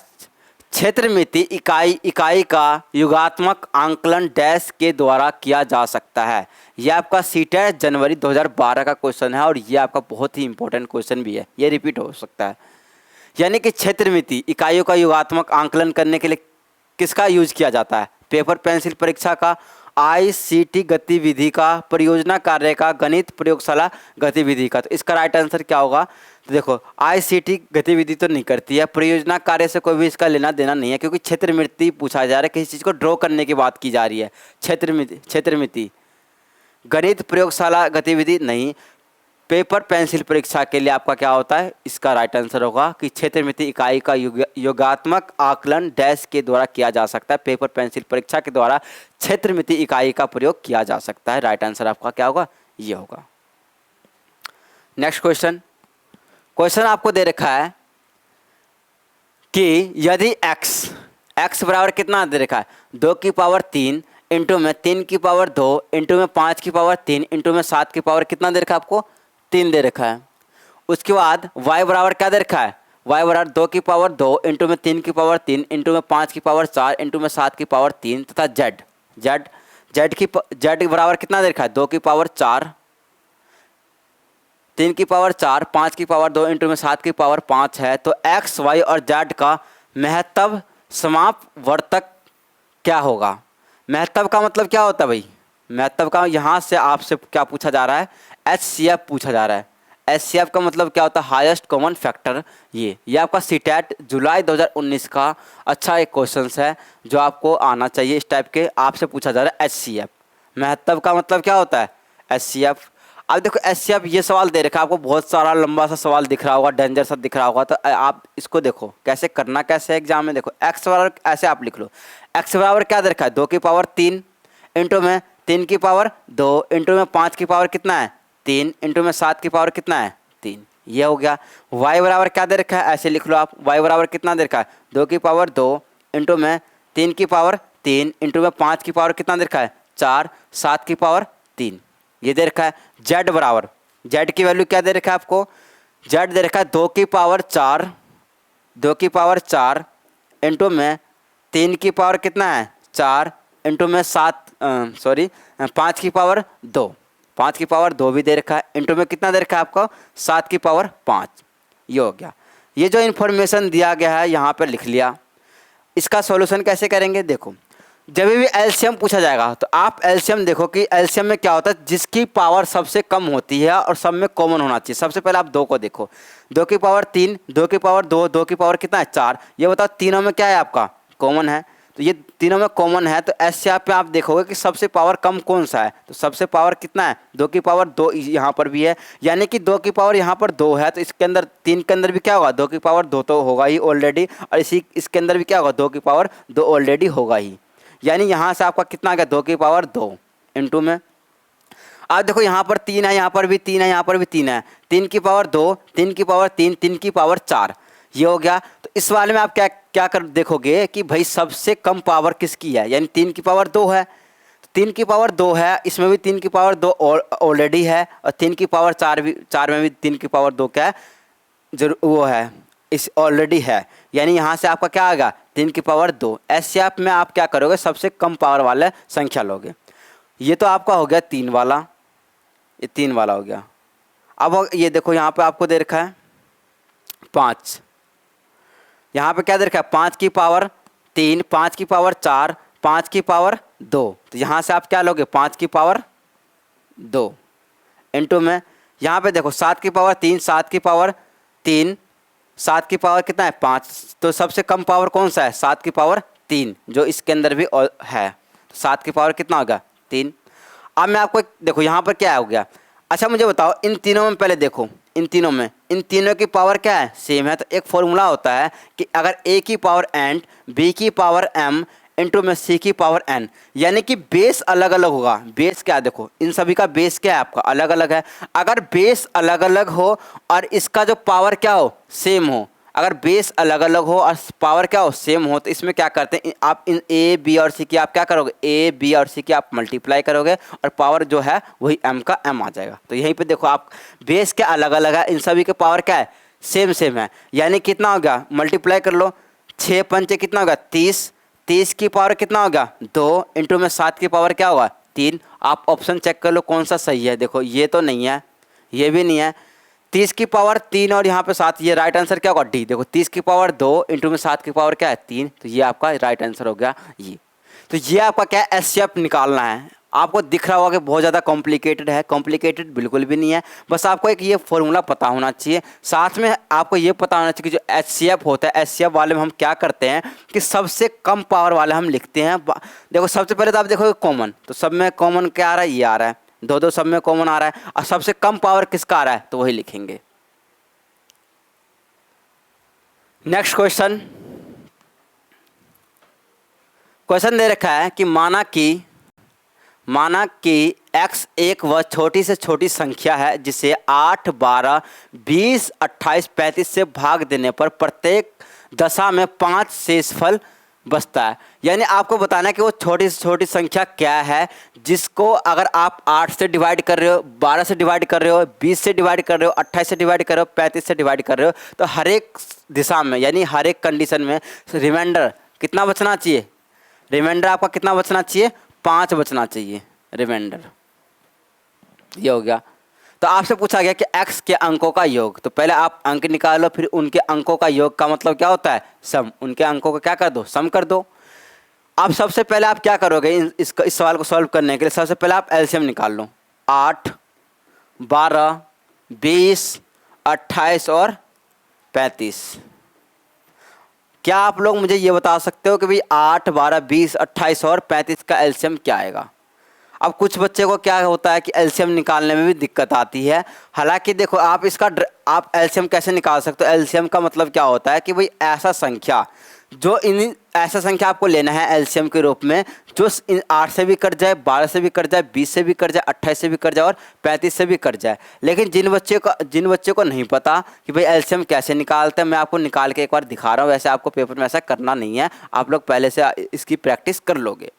क्षेत्रमिति इकाई का युगात्मक आंकलन डैश के द्वारा किया जा सकता है। यह आपका सीटेट जनवरी 2012 का क्वेश्चन है, और यह आपका बहुत ही इंपॉर्टेंट क्वेश्चन भी है, ये रिपीट हो सकता है। यानी कि क्षेत्रमिति इकाइयों का युगात्मक आंकलन करने के लिए किसका यूज किया जाता है, पेपर पेंसिल परीक्षा का, ICT गतिविधि का, परियोजना कार्य का, गणित प्रयोगशाला गतिविधि का। तो इसका राइट आंसर क्या होगा? तो देखो ICT गतिविधि तो नहीं करती है, परियोजना कार्य से कोई भी इसका लेना देना नहीं है, क्योंकि क्षेत्रमिति पूछा जा रहा है, किसी चीज़ को ड्रॉ करने की बात की जा रही है। क्षेत्रमिति। गणित प्रयोगशाला गतिविधि नहीं। पेपर पेंसिल परीक्षा के लिए आपका क्या होता है? इसका राइट आंसर होगा कि क्षेत्रमिति इकाई का योगात्मक आकलन डैश के द्वारा किया जा सकता है। पेपर पेंसिल परीक्षा के द्वारा क्षेत्रमिति इकाई का प्रयोग किया जा सकता है। राइट आंसर आपका क्या होगा? ये होगा। नेक्स्ट क्वेश्चन आपको दे रखा है कि यदि x बराबर कितना दे रखा है? 2 की पावर 3 इंटू में 3 की पावर 2 इंटू में 5 की पावर 3 इंटू में 7 की पावर कितना दे रखा है? आपको 3 दे रखा है। उसके बाद y बराबर क्या दे रखा है? y बराबर 2 की पावर 2 इंटू में 3 की पावर 3 इंटू में 5 की पावर 4 इंटू में 7 की पावर 3 तथा z बराबर कितना दे रखा है? 2 की पावर 4, 3 की पावर 4, 5 की पावर 2 इंटू में 7 की पावर 5 है। तो x, y और z का महत्तव समापवर्तक क्या होगा? महत्तव का मतलब क्या होता है भाई? महत्तव का यहाँ से आपसे क्या पूछा जा रहा है? HCF पूछा जा रहा है। HCF का मतलब क्या होता है? Highest common factor. ये आपका सीटेट जुलाई 2019 का अच्छा एक क्वेश्चन है जो आपको आना चाहिए। इस टाइप के आपसे पूछा जा रहा है HCF। महत्तव का मतलब क्या होता है? HCF। अब देखो HCF ये सवाल दे रखा है आपको, बहुत सारा लंबा सा सवाल दिख रहा होगा, डेंजर सा दिख रहा होगा। तो आप इसको देखो कैसे करना कैसे एग्जाम में। देखो x बराबर ऐसे आप लिख लो, x बराबर क्या दे रखा है? 2 की पावर 3 इंटू में 3 की पावर 2 इंटू में 5 की पावर कितना है? 3 इंटू में 7 की पावर कितना है? 3। ये हो गया। y बराबर क्या दे रखा है? ऐसे लिख लो आप, y बराबर कितना दे रखा है? 2 की पावर 2 इंटू में 3 की पावर 3 इंटू में 5 की पावर कितना दे रखा है? 4, 7 की पावर 3। ये दे रखा है। z बराबर, z की वैल्यू क्या दे रखा है आपको? z दे रखा है 2 की पावर 4 इंटू में 3 की पावर कितना है? 4 इंटू में 5 की पावर 2, 5 की पावर 2 भी दे रखा है, इंटू में कितना दे रखा है आपको? 7 की पावर 5। ये हो गया। ये जो इन्फॉर्मेशन दिया गया है यहाँ पर लिख लिया। इसका सॉल्यूशन कैसे करेंगे? देखो जब भी एलसीएम पूछा जाएगा तो आप एलसीएम देखो कि एलसीएम में क्या होता है, जिसकी पावर सबसे कम होती है और सब में कॉमन होना चाहिए। सबसे पहले आप 2 को देखो, 2 की पावर 3, 2 की पावर 2, 2 की पावर कितना है? 4। ये बताओ तीनों में क्या है आपका? कॉमन है। तो ये तीनों में कॉमन है, तो एचसीएफ पे आप देखोगे कि सबसे पावर कम कौन सा है? तो सबसे पावर कितना है? 2 की पावर 2 यहाँ पर भी है, यानी कि 2 की पावर यहाँ पर 2 है, तो इसके अंदर 3 के अंदर भी क्या होगा? 2 की पावर 2 तो होगा ही ऑलरेडी, और इसके अंदर भी क्या होगा? 2 की पावर 2 ऑलरेडी होगा ही। यानी यहाँ से आपका कितना आ गया? 2 की पावर 2 इंटू में, आप देखो यहाँ पर 3 है, यहाँ पर भी 3 है, यहाँ पर भी 3 है, 3 की पावर 2, 3 की पावर 3, 3 की पावर 4। ये हो गया। तो इस वाले में आप क्या कर देखोगे कि भाई सबसे कम पावर किसकी है? यानी 3 की पावर 2 है, 3 की पावर 2 है, इसमें भी 3 की पावर 2 ऑलरेडी है, और 3 की पावर 4 में भी 3 की पावर 2 क्या है? वो है, इस ऑलरेडी है। यानी यहाँ से आपका क्या आएगा? 3 की पावर 2। एचसीएफ में आप क्या करोगे? सबसे कम पावर वाले संख्या लोगे। ये तो आपका हो गया 3 वाला, ये 3 वाला हो गया। अब ये देखो यहाँ पे आपको दे रखा है 5, यहाँ पे क्या दे रखा है? 5 की पावर 3, 5 की पावर 4, 5 की पावर 2। तो यहाँ से आप क्या लोगे? 5 की पावर 2 इंटू में, यहाँ पे देखो 7 की पावर 3, 7 की पावर 3, 7 की पावर कितना है? 5। तो सबसे कम पावर कौन सा है? 7 की पावर 3, जो इसके अंदर भी है। 7 की पावर कितना होगा? 3। अब मैं आपको देखो यहाँ पर क्या हो गया। अच्छा मुझे बताओ, इन तीनों में पहले देखो, इन तीनों की पावर क्या है? सेम है। तो एक फॉर्मूला होता है कि अगर a की पावर n, b की पावर m इंटू में c की पावर n, यानी कि बेस अलग अलग होगा। बेस क्या है? देखो इन सभी का बेस क्या है आपका? अलग अलग है। अगर बेस अलग अलग हो और इसका जो पावर क्या हो? सेम हो। अगर बेस अलग अलग हो और पावर क्या हो? सेम हो, तो इसमें क्या करते हैं आप? इन a, b और c की आप क्या करोगे? a, b और c की आप मल्टीप्लाई करोगे और पावर जो है वही m का m आ जाएगा। तो यहीं पे देखो आप, बेस क्या अलग अलग है, इन सभी के पावर क्या है? सेम है। यानी कितना हो गया? मल्टीप्लाई कर लो, 6 पंचे कितना होगा? 30, 30 की पावर कितना होगा? 2 इंटू में 7 की पावर क्या होगा? 3। आप ऑप्शन चेक कर लो कौन सा सही है। देखो ये तो नहीं है, ये भी नहीं है। 30 की पावर 3 और यहाँ पे 7, ये राइट आंसर क्या होगा? डी। देखो 30 की पावर 2 इंटू में 7 की पावर क्या है? 3। तो ये आपका राइट आंसर हो गया ये। तो ये आपका क्या है, एचसीएफ निकालना है। आपको दिख रहा होगा कि बहुत ज़्यादा कॉम्प्लिकेटेड है, कॉम्प्लिकेटेड बिल्कुल भी नहीं है। बस आपको एक ये फॉर्मूला पता होना चाहिए, साथ में आपको ये पता होना चाहिए कि जो एचसीएफ होता है, एचसीएफ वाले में हम क्या करते हैं कि सबसे कम पावर वाले हम लिखते हैं। देखो सबसे पहले तो आप देखोगे कॉमन, तो सब में कॉमन क्या आ रहा है, ये आ रहा है, दो दो सब में कॉमन आ रहा है, और सबसे कम पावर किसका आ रहा है, तो वही लिखेंगे। नेक्स्ट क्वेश्चन, क्वेश्चन दे रखा है कि माना कि x एक वह छोटी से छोटी संख्या है जिसे 8, 12, 20, 28, 35 से भाग देने पर प्रत्येक दशा में 5 शेषफल बचता है। यानी आपको बताना है कि वो छोटी से छोटी संख्या क्या है जिसको अगर आप 8 से डिवाइड कर रहे हो, 12 से डिवाइड कर रहे हो, 20 से डिवाइड कर रहे हो, 28 से डिवाइड कर रहे हो, 35 से डिवाइड कर रहे हो, तो हर एक दिशा में यानी हर एक कंडीशन में रिमाइंडर कितना बचना चाहिए, रिमाइंडर आपका कितना बचना चाहिए, 5 बचना चाहिए रिमाइंडर। ये हो गया। तो आपसे पूछा गया कि x के अंकों का योग, तो पहले आप अंक निकालो, फिर उनके अंकों का योग का मतलब क्या होता है, सम। उनके अंकों को क्या कर दो, सम कर दो। अब सबसे पहले आप क्या करोगे, इस सवाल को सॉल्व करने के लिए सबसे पहले आप एलसीएम निकाल लो। 8, 12, 20, 28 और 35। क्या आप लोग मुझे ये बता सकते हो कि भाई 8, 12, 20, 28 और 35 का एलसीएम क्या आएगा। अब कुछ बच्चे को क्या होता है कि एलसीएम निकालने में भी दिक्कत आती है। हालांकि देखो आप आप एलसीएम कैसे निकाल सकते हो, एलसीएम का मतलब क्या होता है कि भाई ऐसा संख्या ऐसा संख्या आपको लेना है एलसीएम के रूप में जो 8 से भी कट जाए, 12 से भी कट जाए, 20 से भी कट जाए, 28 से भी कट जाए और 35 से भी कट जाए। लेकिन जिन बच्चे को नहीं पता कि भाई एलसीएम कैसे निकालते हैं, मैं आपको निकाल के एक बार दिखा रहा हूँ। वैसे आपको पेपर में ऐसा करना नहीं है, आप लोग पहले से इसकी प्रैक्टिस कर लोगे।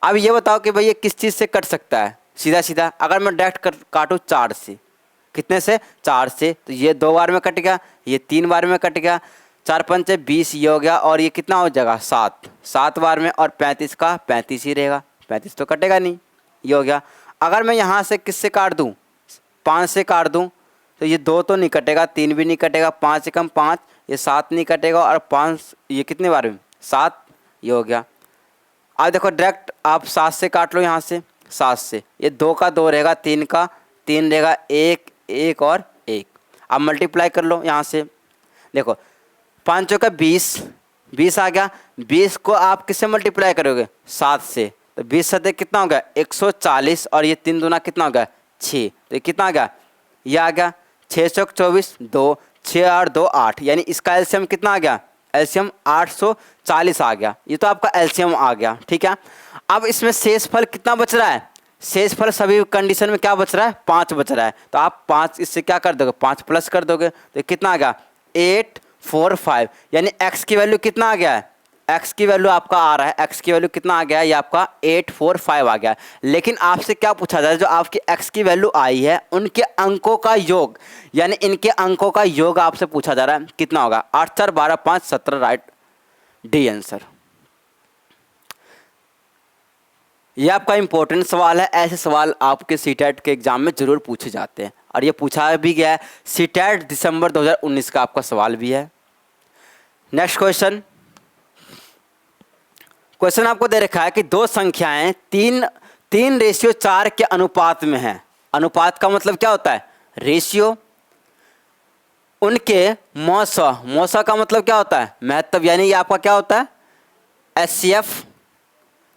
अब ये बताओ कि भाई ये किस चीज़ से कट सकता है, सीधा सीधा अगर मैं डायरेक्ट काटूँ 4 से, कितने से, 4 से, तो ये 2 बार में कट गया, ये 3 बार में कट गया, 4 पंचे 20 ये हो गया, और ये कितना हो जाएगा 7 बार में, और 35 का 35 ही रहेगा, 35 तो कटेगा नहीं, ये हो गया। अगर मैं यहाँ से किससे काट दूँ, 5 से काट दूँ, तो ये 2 तो नहीं कटेगा, 3 भी नहीं कटेगा, 5 से कम 5, ये 7 नहीं कटेगा, और 5 ये कितने बार में 7, ये हो गया। अब देखो डायरेक्ट आप 7 से काट लो, यहाँ से 7 से, ये 2 का 2 रहेगा, 3 का 3 रहेगा, 1 1 और 1। अब मल्टीप्लाई कर लो यहाँ से, देखो 5 का 20 आ गया। 20 को आप किससे मल्टीप्लाई करोगे, 7 से, तो 20 से कितना हो गया 140, और ये 3 दूना कितना हो गया 6, तो ये कितना आ गया, ये आ गया 6 चौक 24, 2 6 और 2 8, यानी इसका एलसीएम कितना आ गया, एलसीएम 840 आ गया। ये तो आपका एलसीएम आ गया, ठीक है। अब इसमें शेषफल कितना बच रहा है, शेषफल सभी कंडीशन में क्या बच रहा है, 5 बच रहा है। तो आप 5 इससे क्या कर दोगे, 5 प्लस कर दोगे, तो कितना आ गया 845, यानी x की वैल्यू कितना आ गया है, x की वैल्यू आपका आ रहा है, x की वैल्यू कितना आ गया है, ये आपका 845 आ गया। लेकिन आपसे क्या पूछा जा रहा है, जो आपकी x की वैल्यू आई है उनके अंकों का योग, यानी इनके अंकों का योग आपसे पूछा जा रहा है, कितना होगा, 8 4 12 5 17, राइट, डी आंसर। ये आपका इंपॉर्टेंट सवाल है, ऐसे सवाल आपके सीटेट के एग्जाम में जरूर पूछे जाते हैं, और ये पूछा भी गया है, सीटेट दिसंबर 2019 का आपका सवाल भी है। नेक्स्ट क्वेश्चन आपको दे रखा है कि दो संख्याएं 3:4 के अनुपात में हैं। अनुपात का मतलब क्या होता है, रेशियो। उनके मौसा का मतलब क्या होता है, महत्व, यानी ये आपका क्या होता है, एचसीएफ,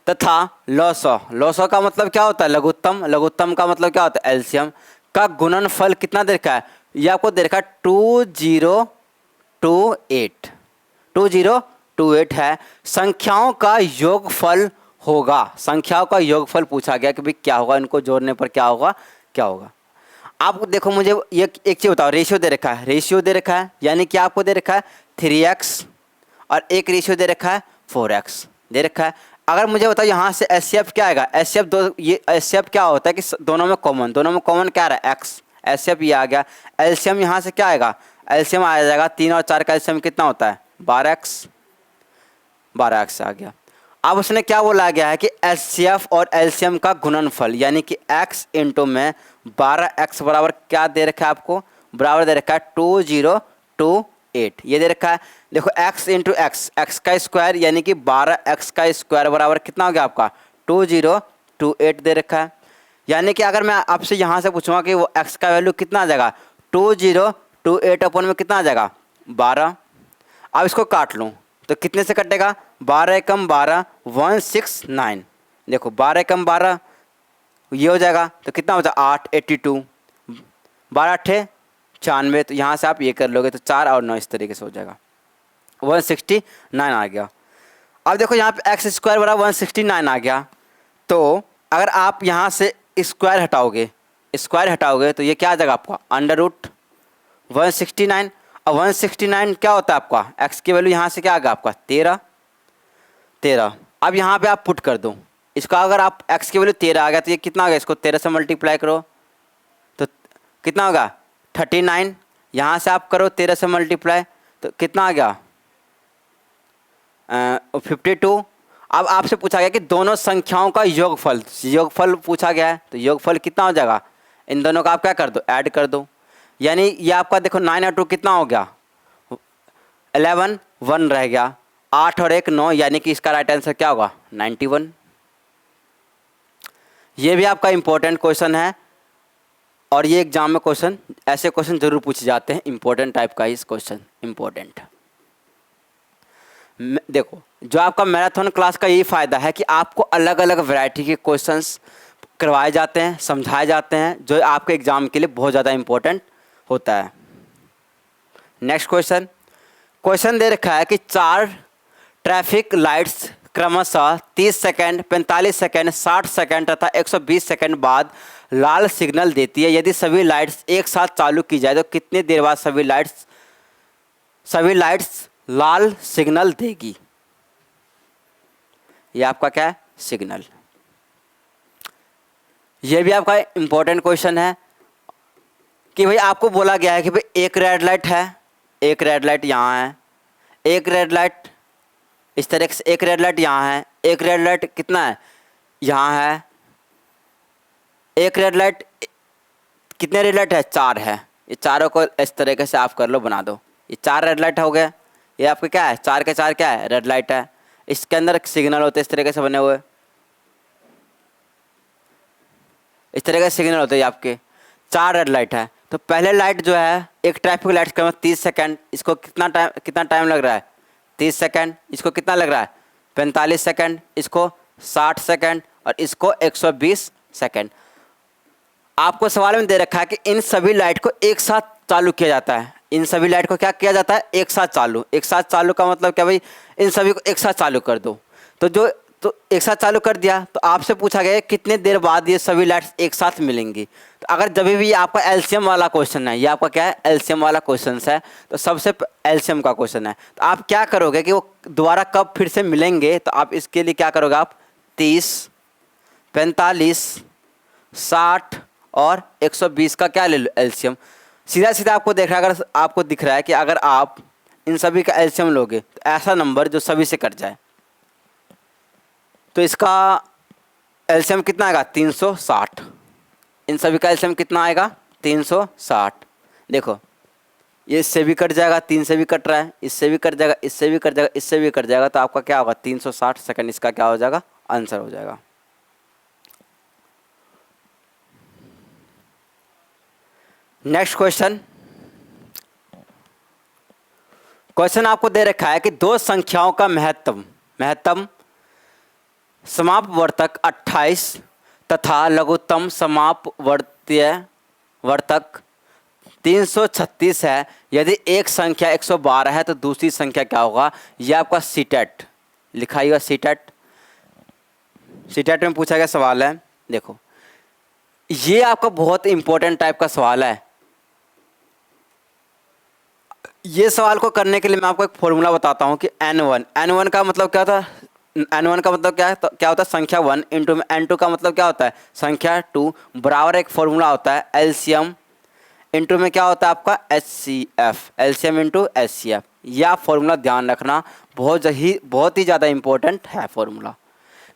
तथा लॉसो का मतलब क्या होता है, लघुत्तम का मतलब क्या होता है, एलसीएम का गुणनफल कितना दे रखा है, ये आपको दे रखा है 2028 है। संख्याओं का योगफल होगा, संख्याओं का योगफल पूछा गया कि भाई क्या होगा, इनको जोड़ने पर क्या होगा। आप देखो मुझे ये एक चीज़ बताओ, रेशियो दे रखा है, यानी कि आपको दे रखा है 3x, और एक रेशियो दे रखा है 4x दे रखा है। अगर मुझे बताओ यहाँ से एचसीएफ क्या आएगा, एचसीएफ क्या होता है कि दोनों में कॉमन क्या आ रहा है, x, एचसीएफ ये आ गया। एलसीएम यहाँ से क्या आएगा, एलसीएम आ जाएगा 3 और 4 का एलसीएम कितना होता है, 12x आ गया। अब उसने क्या बोला गया है कि एचसीएफ और एलसीएम का गुणनफल, यानी कि x इंटू में 12x बराबर क्या दे रखा है आपको, बराबर दे रखा है 2028। 8 ये दे रखा है। देखो x इंटू एक्स, एक्स का स्क्वायर यानी कि 12x का स्क्वायर बराबर कितना हो गया आपका 2028 दे रखा है। यानी कि अगर मैं आपसे यहाँ से पूछूंगा कि वो x का वैल्यू कितना आ जाएगा 2028 अपन में कितना आ जाएगा 12। अब इसको काट लूँ तो कितने से कटेगा 12 कम 12 169। देखो 12 कम 12 ये हो जाएगा तो कितना हो जाएगा 8 82 12 अट्ठे 96। तो यहाँ से आप ये कर लोगे तो 4 और 9 इस तरीके से हो जाएगा 169 आ गया। अब देखो यहाँ पे एक्स स्क्वायर बराबर 169 आ गया। तो अगर आप यहाँ से स्क्वायर हटाओगे तो ये क्या आ जाएगा आपका अंडर रूट 169। और 169 क्या होता है आपका एक्स की वैल्यू यहाँ से क्या आ गया आपका 13। अब यहाँ पे आप पुट कर दो इसका, अगर आप एक्स की वैल्यू 13 आ गया तो ये कितना आ गया, इसको 13 से मल्टीप्लाई करो तो कितना होगा 39। यहाँ से आप करो 13 से मल्टीप्लाई तो कितना आ गया 52। अब आपसे पूछा गया कि दोनों संख्याओं का योगफल पूछा गया है तो योगफल कितना हो जाएगा, इन दोनों का आप क्या कर दो ऐड कर दो। यानी ये आपका देखो 9 और 2 कितना हो गया 11 1 रह गया, 8 और 1 9, यानी कि इसका राइट आंसर क्या होगा 91। ये भी आपका इम्पोर्टेंट क्वेश्चन है और ये एग्जाम में क्वेश्चन ऐसे क्वेश्चन जरूर पूछे जाते हैं, इम्पोर्टेंट टाइप का इस क्वेश्चन इम्पोर्टेंट। देखो जो आपका मैराथन क्लास का यही फ़ायदा है कि आपको अलग अलग वैरायटी के क्वेश्चंस करवाए जाते हैं, समझाए जाते हैं, जो आपके एग्ज़ाम के लिए बहुत ज़्यादा इम्पोर्टेंट होता है। नेक्स्ट क्वेश्चन दे रखा है कि 4 ट्रैफिक लाइट्स क्रमशः 30 सेकंड 45 सेकंड 60 सेकंड तथा 120 सेकंड बाद लाल सिग्नल देती है। यदि सभी लाइट्स एक साथ चालू की जाए तो कितनी देर बाद सभी लाइट्स लाल सिग्नल देगी। ये आपका क्या है सिग्नल। ये भी आपका इम्पोर्टेंट क्वेश्चन है कि भाई आपको बोला गया है कि भाई एक रेड लाइट है, एक रेड लाइट यहाँ है, एक रेड लाइट इस तरह से, एक रेड लाइट यहाँ है, एक रेड लाइट कितना है यहाँ है, एक रेड लाइट कितने रेड लाइट है 4 है। ये चारों को इस तरीके से आप कर लो बना दो, ये 4 रेड लाइट हो गए। ये आपके क्या है 4 के 4 क्या है रेड लाइट है। इसके अंदर सिग्नल होते हैं इस तरीके से बने हुए, इस तरह के सिग्नल होते हैं आपके। 4 रेड लाइट है तो पहले लाइट जो है एक ट्रैफिक लाइट का 30 सेकंड, इसको कितना टाइम लग रहा है 30 सेकंड, इसको कितना लग रहा है 45 सेकंड, इसको 60 सेकंड और इसको 120 सेकंड। आपको सवाल में दे रखा है कि इन सभी लाइट को एक साथ चालू किया जाता है। इन सभी लाइट को क्या किया जाता है एक साथ चालू। एक साथ चालू का मतलब क्या भाई, इन सभी को एक साथ चालू कर दो। तो एक साथ चालू कर दिया तो आपसे पूछा गया कितने देर बाद ये सभी लाइट्स एक साथ मिलेंगी। तो अगर जब भी आपका एलसीएम वाला क्वेश्चन है, ये आपका क्या है एलसीएम वाला क्वेश्चन है, तो सबसे एलसीएम का क्वेश्चन है तो आप क्या करोगे कि वो दोबारा कब फिर से मिलेंगे। तो आप इसके लिए क्या करोगे, आप 30 45 60 और 120 का क्या ले लो एलसीएम। सीधा सीधा आपको देख रहा है, अगर आपको दिख रहा है कि अगर आप इन सभी का एलसीएम लोगे तो ऐसा नंबर जो सभी से कट जाए, तो इसका एलसीएम कितना आएगा 360। इन सभी का एलसीएम कितना आएगा 360। देखो ये इससे भी कट जाएगा, 3 से भी कट रहा है, इससे भी कट जाएगा, इससे भी कट जाएगा, इससे भी कट जाएगा, तो आपका क्या होगा 360 सेकंड इसका क्या हो जाएगा आंसर हो जाएगा। नेक्स्ट क्वेश्चन आपको दे रखा है कि दो संख्याओं का महत्तम समापवर्तक 28 तथा लघुत्तम समापवर्तक 336 है। यदि एक संख्या 112 है तो दूसरी संख्या क्या होगा। यह आपका सीटेट लिखाइएगा। सीटेट में पूछा गया सवाल है। देखो ये आपका बहुत इंपॉर्टेंट टाइप का सवाल है। ये सवाल को करने के लिए मैं आपको एक फॉर्मूला बताता हूँ कि n1 का मतलब क्या होता है। n1 का मतलब क्या होता है संख्या 1 इंटू में n2 का मतलब क्या होता है संख्या 2 बराबर एक फॉर्मूला होता है एलसीएम इंटू में क्या होता है आपका HCF, एलसीएम इंटू HCF। यह फॉर्मूला ध्यान रखना, बहुत ही ज़्यादा इंपॉर्टेंट है फॉर्मूला।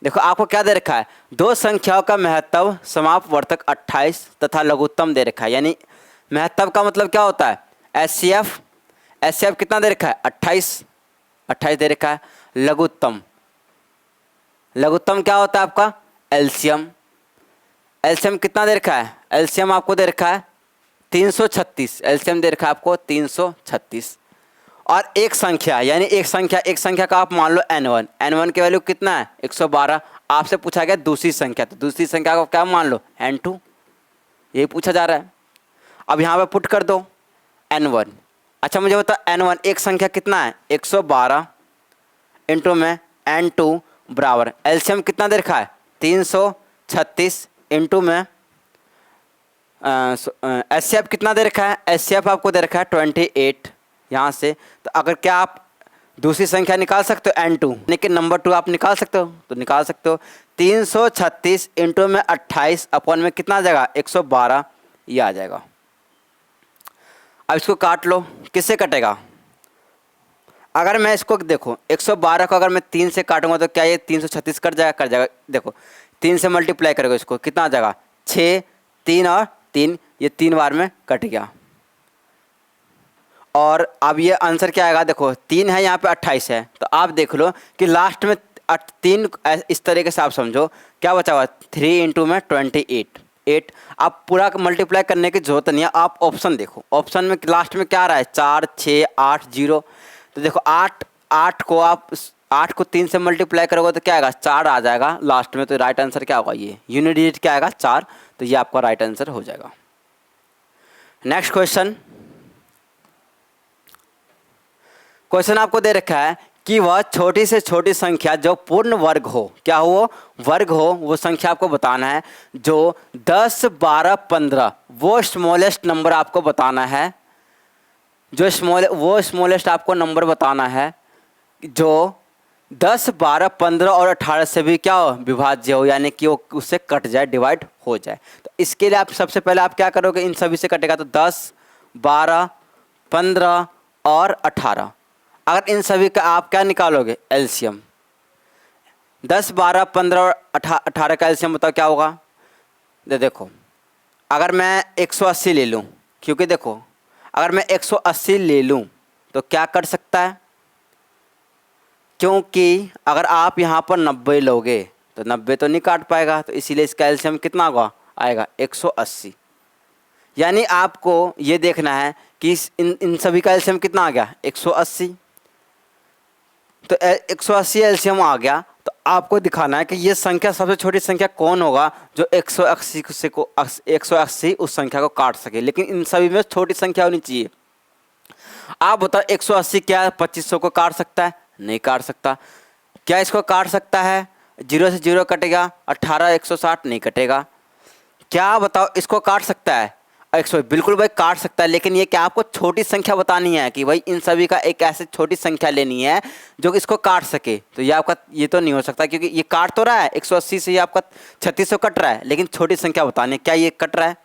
देखो आपको क्या दे रखा है, दो संख्याओं का महत्तम समापवर्तक 28 तथा लघुत्तम दे रखा है। यानी महत्तम का मतलब क्या होता है HCF एचसीएफ कितना दे रखा है 28, 28 दे रखा है। लघुत्तम, लघुत्तम क्या होता है आपका एलसीएम, एलसीएम कितना दे रखा है, एलसीएम आपको दे रखा है 336, एलसीएम दे रखा है आपको 336। और एक संख्या यानी एक संख्या का आप मान लो n1, n1 की वैल्यू कितना है 112। आपसे पूछा गया दूसरी संख्या, तो दूसरी संख्या को क्या मान लो n2, यही पूछा जा रहा है। अब यहाँ पे पुट कर दो n1। अच्छा मुझे बता n1 एक संख्या कितना है 112 इंटू में n2 बराबर एलसीएम कितना दे रखा है 336 इंटू में एचसीएफ कितना दे रखा है, एचसीएफ आपको दे रखा है 28 यहाँ से। तो अगर क्या आप दूसरी संख्या निकाल सकते हो n2, लेकिन नंबर 2 आप निकाल सकते हो, तो निकाल सकते हो 336 इंटू में 28 अपॉन में कितना आ जाएगा 112, ये आ जाएगा। अब इसको काट लो, किससे कटेगा, अगर मैं इसको देखो 112 को अगर मैं 3 से काटूंगा तो क्या ये 336 कट जाएगा, कट जाएगा। देखो 3 से मल्टीप्लाई करोगे इसको कितना आ जाएगा 6, 3 और 3, ये 3 बार में कट गया। और अब ये आंसर क्या आएगा, देखो 3 है यहाँ पे 28 है, तो आप देख लो कि लास्ट में 3 इस तरीके से आप समझो क्या बचा हुआ 3 इंटू में 28। आप पूरा मल्टीप्लाई करने की जरूरत नहीं है, आप ऑप्शन देखो, ऑप्शन में लास्ट में क्या आ रहा है 4, 6, 8, 0। तो देखो 8 को आप 8 को 3 से मल्टीप्लाई करोगे तो क्या आएगा 4 आ जाएगा लास्ट में। तो राइट आंसर क्या होगा, ये यूनिट डिजिट क्या आएगा 4, तो ये आपका राइट आंसर हो जाएगा। नेक्स्ट क्वेश्चन, क्वेश्चन आपको दे रखा है कि वह छोटी से छोटी संख्या जो पूर्ण वर्ग हो, क्या हो वर्ग हो, वो संख्या आपको बताना है। जो 10, 12, 15 वो स्मॉलेस्ट नंबर आपको बताना है, जो स्मॉलेस्ट आपको नंबर बताना है जो 10, 12, 15 और 18 से भी क्या हो विभाज्य हो, यानी कि वो उससे कट जाए, डिवाइड हो जाए। तो इसके लिए आप सबसे पहले आप क्या करोगे, इन सभी से कटेगा तो 10, 12, 15 और 18। अगर इन सभी का आप क्या निकालोगे एलसीएम, 10, 12, 15 और 18 का एलसीएम बताओ क्या होगा। देखो अगर मैं 180 ले लूँ, क्योंकि देखो अगर मैं 180 ले लूँ तो क्या कर सकता है, क्योंकि अगर आप यहाँ पर 90 लोगे तो 90 तो नहीं काट पाएगा, तो इसीलिए इसका एलसीएम कितना होगा आएगा 180। यानी आपको ये देखना है कि इन सभी का एलसीएम कितना आ गया 180। तो 180 एलसीएम आ गया, तो आपको दिखाना है कि ये संख्या सबसे छोटी संख्या कौन होगा जो 180 उस संख्या को काट सके। लेकिन इन सभी में छोटी संख्या होनी चाहिए। आप बताओ 180 क्या 2500 को काट सकता है, नहीं काट सकता। क्या इसको काट सकता है, 0 से 0 कटेगा, 18 160 नहीं कटेगा। क्या बताओ इसको काट सकता है 100, बिल्कुल भाई काट सकता है। लेकिन ये क्या आपको छोटी संख्या बतानी है कि भाई इन सभी का एक ऐसी छोटी संख्या लेनी है जो इसको काट सके। तो ये आपका ये तो नहीं हो सकता, क्योंकि ये काट तो रहा है 180 से, ये आपका 3600 कट रहा है, लेकिन छोटी संख्या बतानी है क्या ये कट रहा है।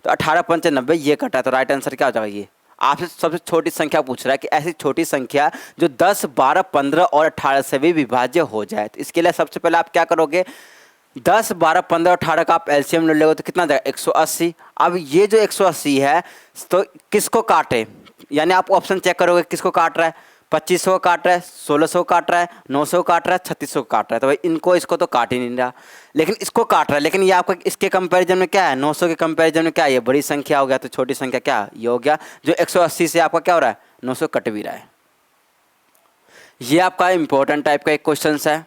तो 18, 5, 90 ये कटा है, तो राइट आंसर क्या हो जाएगा, ये आपसे सबसे छोटी संख्या पूछ रहा है कि ऐसी छोटी संख्या जो 10, 12, 15 और 18 से भी विभाज्य हो जाए। तो इसके लिए सबसे पहले आप क्या करोगे, 10, 12, 15, 18 का आप एलसीएम ले लोगे तो कितना जाएगा 180। अब ये जो 180 है तो किसको काटे, यानी आप ऑप्शन चेक करोगे किसको काट रहा है, 2500 को काट रहा है, 1600 को काट रहा है, 900 को काट रहा है, 3600 को काट रहा है। तो भाई इसको तो काट ही नहीं रहा, लेकिन इसको काट रहा है। लेकिन ये आपका इसके कंपैरिजन में क्या है, 900 के कंपैरिजन में क्या है, ये बड़ी संख्या हो गया, तो छोटी संख्या क्या ये हो गया। जो 180 से आपका क्या हो रहा है 900 कट भी रहा है। ये आपका इंपॉर्टेंट टाइप का एक क्वेश्चन है,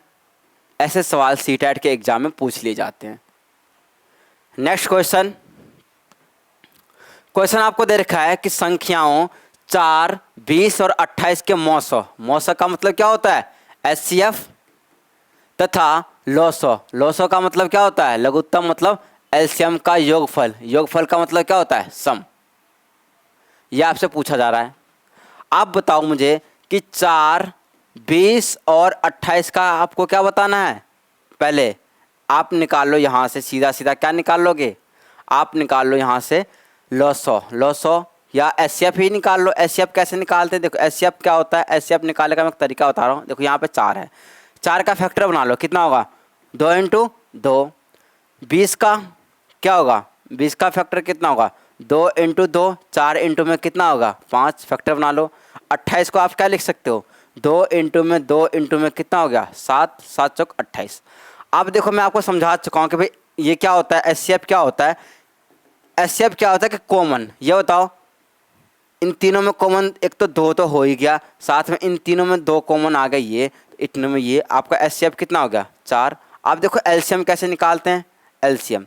ऐसे सवाल सीटेट के एग्जाम में पूछ लिए जाते हैं। नेक्स्ट क्वेश्चन, क्वेश्चन आपको दे रखा है कि संख्याओं 4, 20 और 28 के मौसो का मतलब क्या होता है एचसीएफ, तथा लॉसो का मतलब क्या होता है लघुत्तम, मतलब एलसीएम का योगफल का मतलब क्या होता है सम। यह आपसे पूछा जा रहा है। आप बताओ मुझे कि 4, 20 और 28 का आपको क्या बताना है। पहले आप निकाल लो यहाँ से, सीधा सीधा क्या निकाल लोगे, आप निकाल लो यहाँ से लॉसो या एचसीएफ ही निकाल लो। एचसीएफ कैसे निकालते हैं, देखो एचसीएफ क्या होता है, एचसीएफ निकालने का मैं एक तरीका बता रहा हूँ। देखो यहाँ पे 4 है, 4 का फैक्टर बना लो, कितना होगा 2 × 2। 20 का क्या होगा, 20 का फैक्टर कितना होगा 2 इंटू 2, 4 इंटू में कितना होगा 5, फैक्टर बना लो। 28 को आप क्या लिख सकते हो, 2 इंटू में 2 इंटू में कितना हो गया 7, 7 चौक 28। अब देखो मैं आपको समझा चुका हूँ कि भाई ये क्या होता है, एचसीएफ क्या होता है। एचसीएफ क्या होता है कि कॉमन, ये बताओ इन तीनों में कॉमन एक तो 2 तो हो ही गया, साथ में इन तीनों में 2 कॉमन आ गए, ये इतने में ये आपका एचसीएफ कितना हो गया 4। आप देखो एलसीएम कैसे निकालते हैं, एलसीएम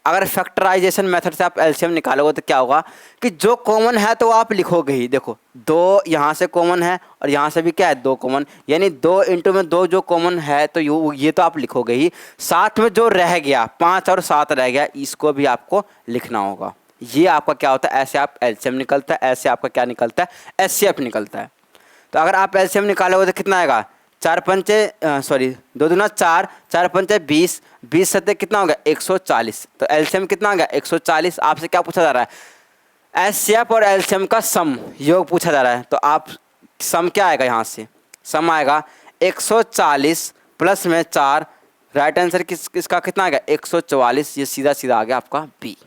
अगर फैक्टराइजेशन मेथड से आप एलसीएम निकालोगे तो क्या होगा कि जो कॉमन है तो आप लिखोगे ही। देखो 2 यहाँ से कॉमन है और यहाँ से भी क्या है 2 कॉमन, यानी 2 इंटू में 2 जो कॉमन है तो ये तो आप लिखोगे ही, साथ में जो रह गया 5 और 7 रह गया इसको भी आपको लिखना होगा। ये आपका क्या होता है, ऐसे आप एलसीएम निकलता है, ऐसे आपका क्या निकलता है एचसीएफ निकलता है। तो अगर आप एलसीएम निकालोगे तो कितना आएगा 4 पंचे 2 दूना 4, 4 पंचे 20, 20 सत्ते कितना हो गया 140। तो एलसीएम कितना आ गया 140। आपसे क्या पूछा जा रहा है, एचसीएफ और एलसीएम का सम योग पूछा जा रहा है। तो आप सम क्या आएगा, यहाँ से सम आएगा 140 प्लस में 4, राइट आंसर किसका कितना आ गया 144। ये सीधा सीधा आ गया आपका बी।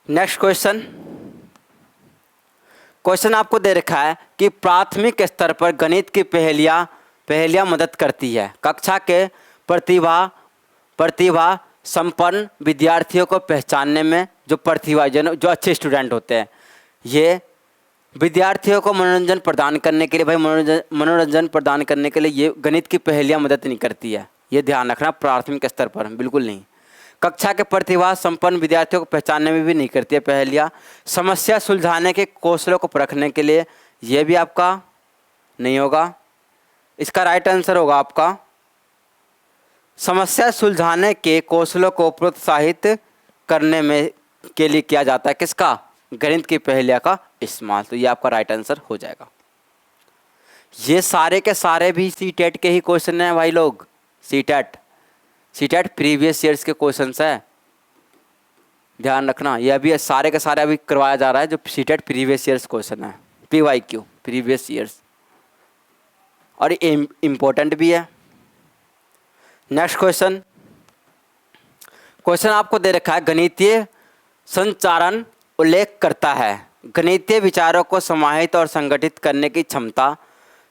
नेक्स्ट क्वेश्चन आपको दे रखा है कि प्राथमिक स्तर पर गणित की पहेलियाँ मदद करती है कक्षा के प्रतिभा संपन्न विद्यार्थियों को पहचानने में। जो जो अच्छे स्टूडेंट होते हैं, ये विद्यार्थियों को मनोरंजन प्रदान करने के लिए, भाई मनोरंजन प्रदान करने के लिए ये गणित की पहेलियाँ मदद नहीं करती है, ये ध्यान रखना। प्राथमिक स्तर पर बिल्कुल नहीं। कक्षा के प्रतिभा संपन्न विद्यार्थियों को पहचानने में भी नहीं करती है पहेलियाँ। समस्या सुलझाने के कौशलों को परखने के लिए, ये भी आपका नहीं होगा। इसका राइट आंसर होगा आपका समस्या सुलझाने के कौशलों को प्रोत्साहित करने में के लिए किया जाता है किसका, गणित की पहेलियाँ का इस्तेमाल। तो ये आपका राइट आंसर हो जाएगा। ये सारे के सारे भी सीटेट के ही क्वेश्चन हैं भाई लोग। सीटेट प्रीवियस ईयर्स के क्वेश्चंस है, ध्यान रखना। ये अभी सारे के सारे अभी करवाया जा रहा है जो सीटेट प्रीवियस ईयर्स क्वेश्चन है, पीवाईक्यू प्रीवियस ईयर्स, और ये इम्पोर्टेंट भी है। नेक्स्ट क्वेश्चन आपको दे रखा है गणितीय संचारण उल्लेख करता है गणितीय विचारों को समाहित और संगठित करने की क्षमता,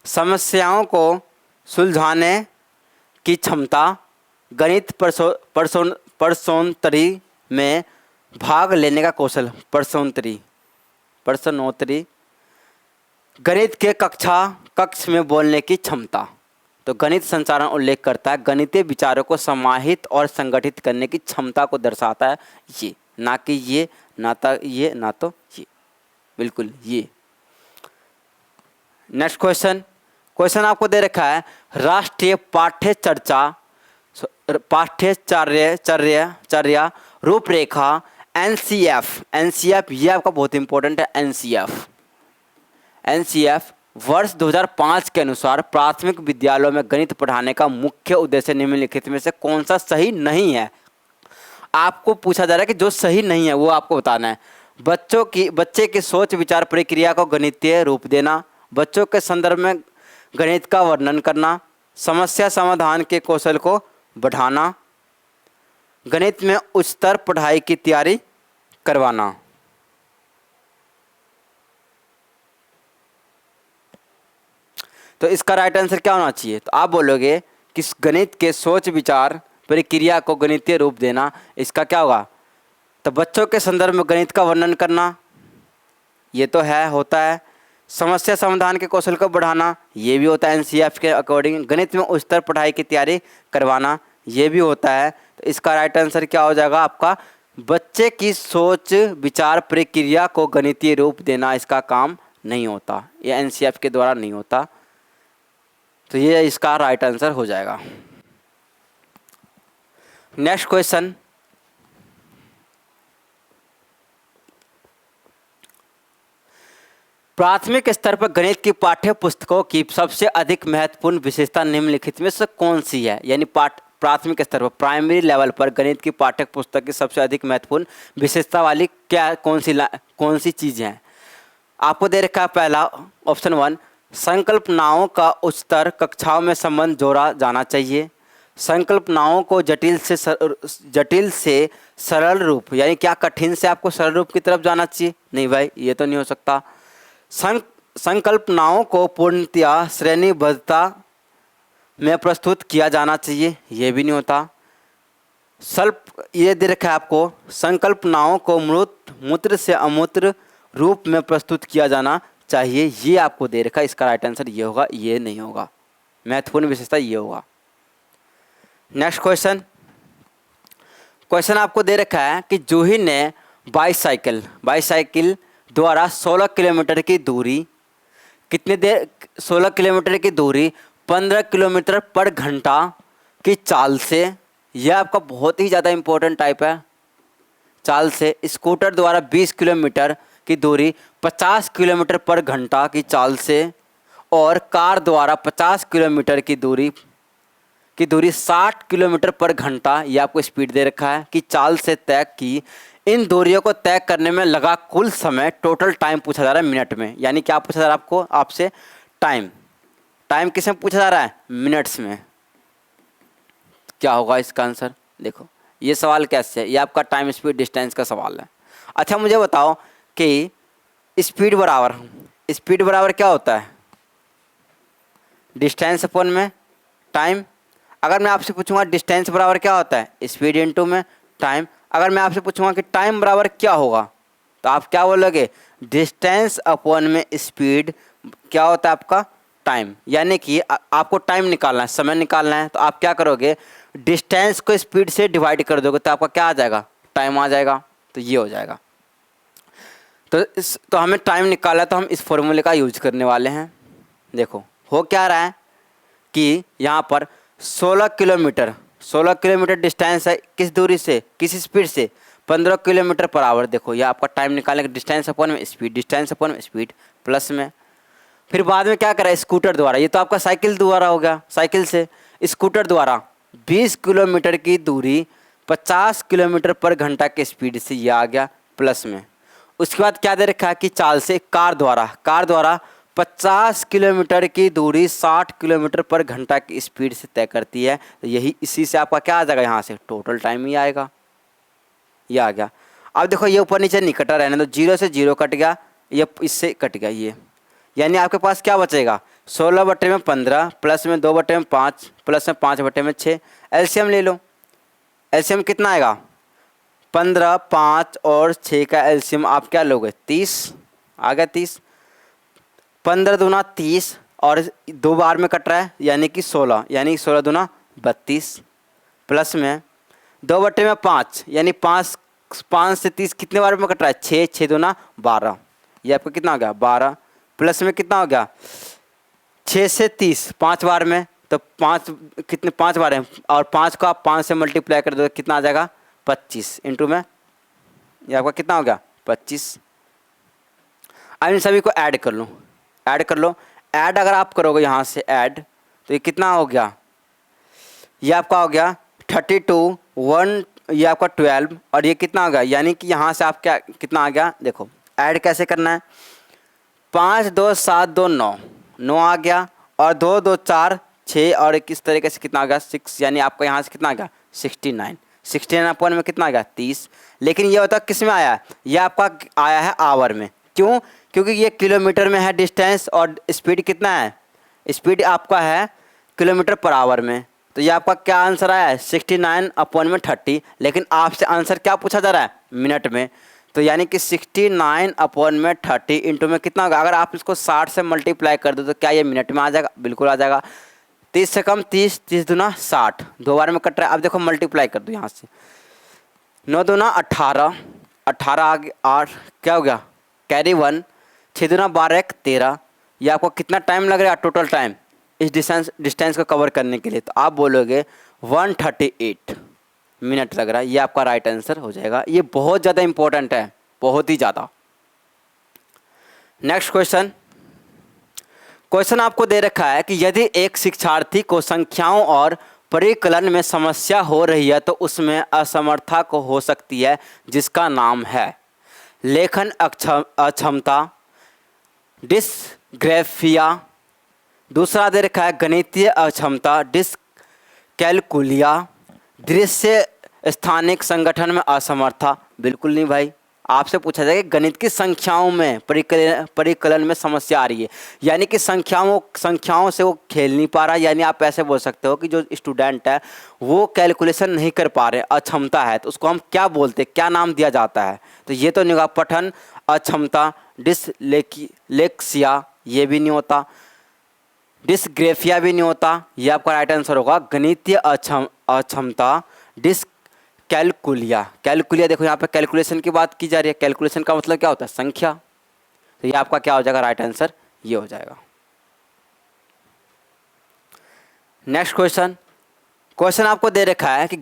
समस्याओं को सुलझाने की क्षमता, गणित प्रश्नोत्तरी में भाग लेने का कौशल, प्रश्नोत्तरी, गणित के कक्ष में बोलने की क्षमता। तो गणित संचारण उल्लेख करता है गणितीय विचारों को समाहित और संगठित करने की क्षमता को दर्शाता है ये, ना कि ये, ना तो ये, बिल्कुल ये। नेक्स्ट क्वेश्चन आपको दे रखा है राष्ट्रीय पाठ्यचर्या रूपरेखा एनसीएफ, ये आपका बहुत इंपॉर्टेंट है। एनसीएफ वर्ष 2005 के अनुसार प्राथमिक विद्यालयों में गणित पढ़ाने का मुख्य उद्देश्य निम्नलिखित में से कौन सा सही नहीं है। आपको पूछा जा रहा है कि जो सही नहीं है वो आपको बताना है। बच्चे की सोच विचार प्रक्रिया को गणितीय रूप देना, बच्चों के संदर्भ में गणित का वर्णन करना, समस्या समाधान के कौशल को बढ़ाना, गणित में उच्चतर पढ़ाई की तैयारी करवाना। तो इसका राइट आंसर क्या होना चाहिए, तो आप बोलोगे कि गणित के सोच विचार प्रक्रिया को गणितीय रूप देना, इसका क्या होगा, तो बच्चों के संदर्भ में गणित का वर्णन करना, ये तो होता है। समस्या समाधान के कौशल को बढ़ाना, ये भी होता है एनसीएफ के अकॉर्डिंग। गणित में उच्चतर पढ़ाई की तैयारी करवाना, ये भी होता है। तो इसका राइट आंसर क्या हो जाएगा आपका, बच्चे की सोच विचार प्रक्रिया को गणितीय रूप देना इसका काम नहीं होता, ये एनसीएफ के द्वारा नहीं होता। तो ये इसका राइट आंसर हो जाएगा। नेक्स्ट क्वेश्चन, प्राथमिक स्तर पर गणित की पाठ्य पुस्तकों की सबसे अधिक महत्वपूर्ण विशेषता निम्नलिखित में से कौन सी है। यानी प्राथमिक स्तर पर प्राइमरी लेवल पर गणित की पाठ्य पुस्तक की सबसे अधिक महत्वपूर्ण विशेषता वाली क्या कौन सी चीज़ हैं। आपको दे रखा है पहला ऑप्शन 1, संकल्पनाओं का उच्चतर कक्षाओं में संबंध जोड़ा जाना चाहिए। संकल्पनाओं को जटिल से सरल रूप, यानी क्या कठिन से आपको सरल रूप की तरफ जाना चाहिए? नहीं भाई, ये तो नहीं हो सकता। संकल्पनाओं को पूर्णतया श्रेणीबद्धता में प्रस्तुत किया जाना चाहिए, ये भी नहीं होता। ये दे रखा है आपको, संकल्पनाओं को मूत्र से अमूर्त रूप में प्रस्तुत किया जाना चाहिए, ये आपको दे रखा है। इसका राइट आंसर ये होगा, ये नहीं होगा। महत्वपूर्ण विशेषता ये होगा। नेक्स्ट क्वेश्चन आपको दे रखा है कि जूही ने बाईसाइकिल द्वारा 16 किलोमीटर की दूरी 15 किलोमीटर पर घंटा की चाल से, यह आपका बहुत ही ज़्यादा इंपॉर्टेंट टाइप है, चाल से स्कूटर द्वारा 20 किलोमीटर की दूरी 50 किलोमीटर पर घंटा की चाल से, और कार द्वारा 50 किलोमीटर की दूरी 60 किलोमीटर पर घंटा, ये आपको स्पीड दे रखा है, कि चाल से तय की। इन दूरियों को तय करने में लगा कुल समय, टोटल टाइम पूछा जा रहा है मिनट में। यानी क्या पूछा जा रहा है आपसे? टाइम किस में पूछा जा रहा है? मिनट्स में। क्या होगा इसका आंसर? देखो ये सवाल कैसे है, ये आपका टाइम स्पीड डिस्टेंस का सवाल है। अच्छा मुझे बताओ कि स्पीड बराबर क्या होता है? डिस्टेंस अपन में टाइम। अगर मैं आपसे पूछूंगा डिस्टेंस बराबर क्या होता है? स्पीड इनटू में टाइम। अगर मैं आपसे पूछूंगा कि टाइम बराबर क्या होगा, तो आप क्या बोलोगे? डिस्टेंस अपॉन में स्पीड क्या होता है आपका? टाइम। यानी कि आपको टाइम निकालना है, समय निकालना है, तो आप क्या करोगे? डिस्टेंस को स्पीड से डिवाइड कर दोगे, तो आपका क्या आ जाएगा? टाइम आ जाएगा। तो ये हो जाएगा। तो हमें टाइम निकाला, तो हम इस फॉर्मूले का यूज करने वाले हैं। देखो हो क्या रहा है कि यहाँ पर 16 किलोमीटर डिस्टेंस है, किस दूरी से, किस स्पीड से? 15 किलोमीटर पर आवर। देखो ये आपका टाइम निकालने का डिस्टेंस अपॉन में स्पीड, प्लस में फिर बाद में क्या करा? स्कूटर द्वारा, ये तो आपका साइकिल द्वारा हो गया, साइकिल से स्कूटर द्वारा 20 किलोमीटर की दूरी 50 किलोमीटर पर घंटा के स्पीड से, ये आ गया प्लस में। उसके बाद क्या दे रखा है कि चाल से कार द्वारा 50 किलोमीटर की दूरी 60 किलोमीटर पर घंटा की स्पीड से तय करती है। तो यही इसी से आपका क्या आ जाएगा? यहाँ से टोटल टाइम ही आएगा, ये आ गया। अब देखो ये ऊपर नीचे नहीं कटा, रहने तो 0 से 0 कट गया, ये इससे कट गया ये। यानी आपके पास क्या बचेगा? 16/15 प्लस में 2/5 प्लस में 5/6। एलसीएम ले लो। एलसीएम कितना आएगा? 15, 5 और 6 का एलसीएम आप क्या लोगे? 30 आ गया। 30, 15 दूना 30 और 2 बार में कट रहा है, यानी कि 16, यानी 16 दूना 32 प्लस में 2/5, यानी 5 से 30 कितने बार में कट रहा है? 6 दूना 12, ये आपका कितना हो गया? 12 प्लस में कितना हो गया? 6 से 30 5 बार में, तो 5 बार है, और 5 को आप 5 से मल्टीप्लाई कर दो, कितना आ जाएगा? 25 इंटू में, ये आपका कितना हो गया? 25। अब इन सभी को ऐड कर लो। ऐड अगर आप करोगे यहाँ से ऐड, तो ये कितना हो गया? ये आपका हो गया 32, 1 ये आपका 12, और ये कितना हो गया? यानी कि यहाँ से आप क्या कितना आ गया? देखो ऐड कैसे करना है। 5 2 7 2 9 आ गया, और 2 2 4 6, और इस तरीके से कितना आ गया? 6, यानी आपका यहाँ से कितना आ गया? 69 अपॉन में कितना आ गया? 30। लेकिन ये होता किस में आया है? ये आपका आया है आवर में। क्यों? क्योंकि ये किलोमीटर में है डिस्टेंस, और स्पीड कितना है? स्पीड आपका है किलोमीटर पर आवर में। तो ये आपका क्या आंसर आया है? 69/30। लेकिन आपसे आंसर क्या पूछा जा रहा है? मिनट में। तो यानी कि 69/30 इंटू में कितना होगा? अगर आप इसको 60 से मल्टीप्लाई कर दो, तो क्या ये मिनट में आ जाएगा? बिल्कुल आ जाएगा। 30 से कम 30, 30 दूना 60, 2 बार में कट रहा है। अब देखो मल्टीप्लाई कर दो यहाँ से, 9 दूना 18, 18 आगे 8 क्या हो गया? कैरी 1, 6 दूना 12, 1 13। ये आपको कितना टाइम लग रहा है टोटल टाइम इस डिस्टेंस को कवर करने के लिए? तो आप बोलोगे 138 मिनट लग रहा है। ये आपका राइट आंसर हो जाएगा। ये बहुत ज़्यादा इंपॉर्टेंट है, बहुत ही ज़्यादा। नेक्स्ट क्वेश्चन आपको दे रखा है कि यदि एक शिक्षार्थी को संख्याओं और परिकलन में समस्या हो रही है, तो उसमें असमर्थता को हो सकती है, जिसका नाम है लेखन अक्षमता, डिस्ग्राफिया। दूसरा दे रखा है गणितीय अक्षमता, कैलकुलिया। दृश्य स्थानिक संगठन में असमर्था। बिल्कुल नहीं भाई, आपसे पूछा जाएगा कि गणित की संख्याओं में परिकलन में समस्या आ रही है, यानी कि संख्याओं से वो खेल नहीं पा रहा। यानी आप ऐसे बोल सकते हो कि जो स्टूडेंट है वो कैलकुलेशन नहीं कर पा रहे, अक्षमता है, तो उसको हम क्या बोलते हैं, क्या नाम दिया जाता है? तो ये तो नहीं होगा पठन अक्षमता। डिसलेक्सिया ये भी नहीं होता, डिस्ग्रेफिया भी नहीं होता। ये आपका राइट आंसर होगा गणितीय अक्षमता कैलकुलिया। कैलकुलिया देखो यहाँ पे कैलकुलेशन की बात की जा रही है, कैलकुलेशन का मतलब क्या होता है? संख्या। तो ये आपका क्या हो जाएगा? राइट आंसर ये हो जाएगा। नेक्स्ट क्वेश्चन आपको दे रखा है कि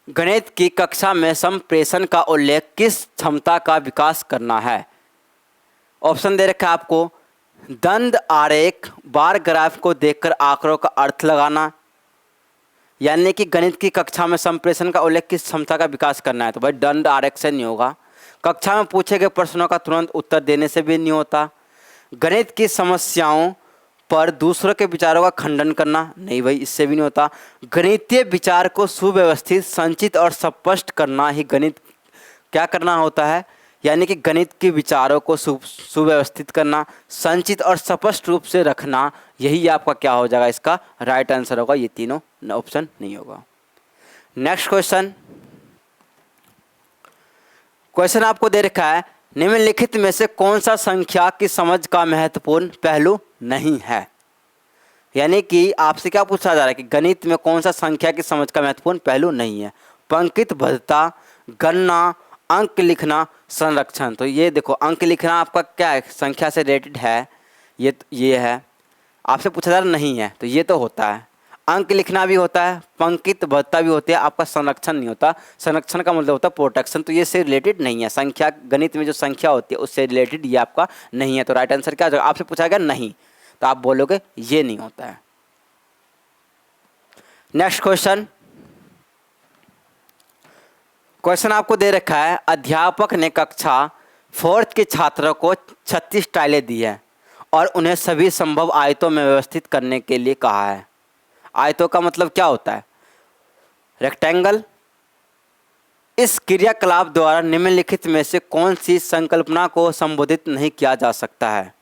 गणित की कक्षा में संप्रेषण का उल्लेख किस क्षमता का विकास करना है? ऑप्शन दे रखा है आपको, दंड आरेख, बार ग्राफ को देखकर आंकड़ों का अर्थ लगाना, यानी कि गणित की कक्षा में संप्रेषण का उल्लेख किस क्षमता का विकास करना है। तो भाई दंड आरेख से नहीं होगा, कक्षा में पूछे गए प्रश्नों का तुरंत उत्तर देने से भी नहीं होता, गणित की समस्याओं पर दूसरों के विचारों का खंडन करना, नहीं भाई इससे भी नहीं होता, गणितीय विचार को सुव्यवस्थित, संचित और स्पष्ट करना ही गणित क्या करना होता है, यानी कि गणित के विचारों को सुव्यवस्थित करना, संचित और स्पष्ट रूप से रखना, यही आपका क्या हो जाएगा? इसका राइट आंसर होगा। ये तीनों ऑप्शन नहीं होगा। नेक्स्ट क्वेश्चन आपको दे रखा है, निम्नलिखित में से कौन सा संख्या की समझ का महत्वपूर्ण पहलू नहीं है? यानी कि आपसे क्या पूछा जा रहा है कि गणित में कौन सा संख्या की समझ का महत्वपूर्ण पहलू नहीं है? पंक्तिबद्धता, गणना, अंक लिखना, संरक्षण। तो ये देखो अंक लिखना आपका क्या है? संख्या से रिलेटेड है, ये है। आपसे पूछा जा रहा नहीं है, तो ये तो होता है। अंक लिखना भी होता है, पंक्तिबद्धता भी होती है, आपका संरक्षण नहीं होता। संरक्षण का मतलब होता है प्रोटेक्शन, तो ये से रिलेटेड नहीं है। संख्या, गणित में जो संख्या होती है उससे रिलेटेड ये आपका नहीं है। तो राइट आंसर क्या हो जाएगा? आपसे पूछा गया नहीं, तो आप बोलोगे ये नहीं होता है। नेक्स्ट क्वेश्चन आपको दे रखा है, अध्यापक ने कक्षा 4th के छात्रों को 36 टाइलें दी है और उन्हें सभी संभव आयतों में व्यवस्थित करने के लिए कहा है। आयतों का मतलब क्या होता है? रेक्टेंगल। इस क्रियाकलाप द्वारा निम्नलिखित में से कौन सी संकल्पना को संबोधित नहीं किया जा सकता है?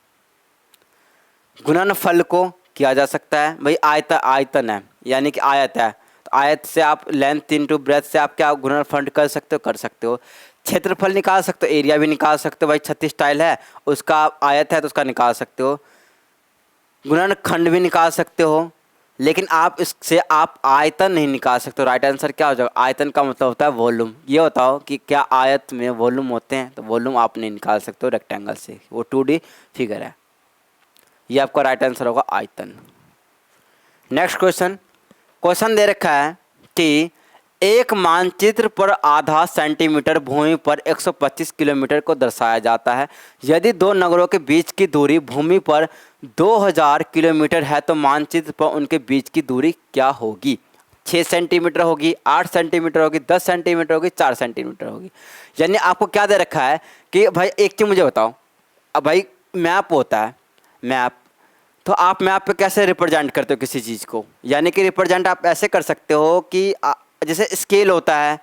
गुणनफल को किया जा सकता है। भाई आयतन है, यानी कि आयत है, तो आयत से आप लेंथ इनटू ब्रेथ से आप क्या गुणनफल कर सकते हो। क्षेत्रफल निकाल सकते हो, एरिया भी निकाल सकते हो। भाई 36 टाइल है, उसका आयत है तो उसका निकाल सकते हो। गुणनखंड भी निकाल सकते हो, लेकिन आप इससे आप आयतन नहीं निकाल सकते। राइट आंसर क्या हो जाएगा? आयतन का मतलब होता है वॉल्यूम। ये बताओ कि क्या आयत में वॉल्यूम होते हैं? तो वॉल्यूम आप नहीं निकाल सकते हो रेक्टेंगल से, वो 2D फिगर है। ये आपका राइट आंसर होगा आयतन। नेक्स्ट क्वेश्चन दे रखा है कि एक मानचित्र पर आधा सेंटीमीटर भूमि पर 125 किलोमीटर को दर्शाया जाता है। यदि दो नगरों के बीच की दूरी भूमि पर 2000 किलोमीटर है तो मानचित्र पर उनके बीच की दूरी क्या होगी? 6 सेंटीमीटर होगी, 8 सेंटीमीटर होगी, 10 सेंटीमीटर होगी, 4 सेंटीमीटर होगी। यानी आपको क्या दे रखा है कि भाई एक चीज़ मुझे बताओ, अब भाई मैप होता है, मैप, तो आप मैप पे कैसे रिप्रेजेंट करते हो किसी चीज़ को? यानी कि रिप्रेजेंट आप ऐसे कर सकते हो कि जैसे स्केल होता है,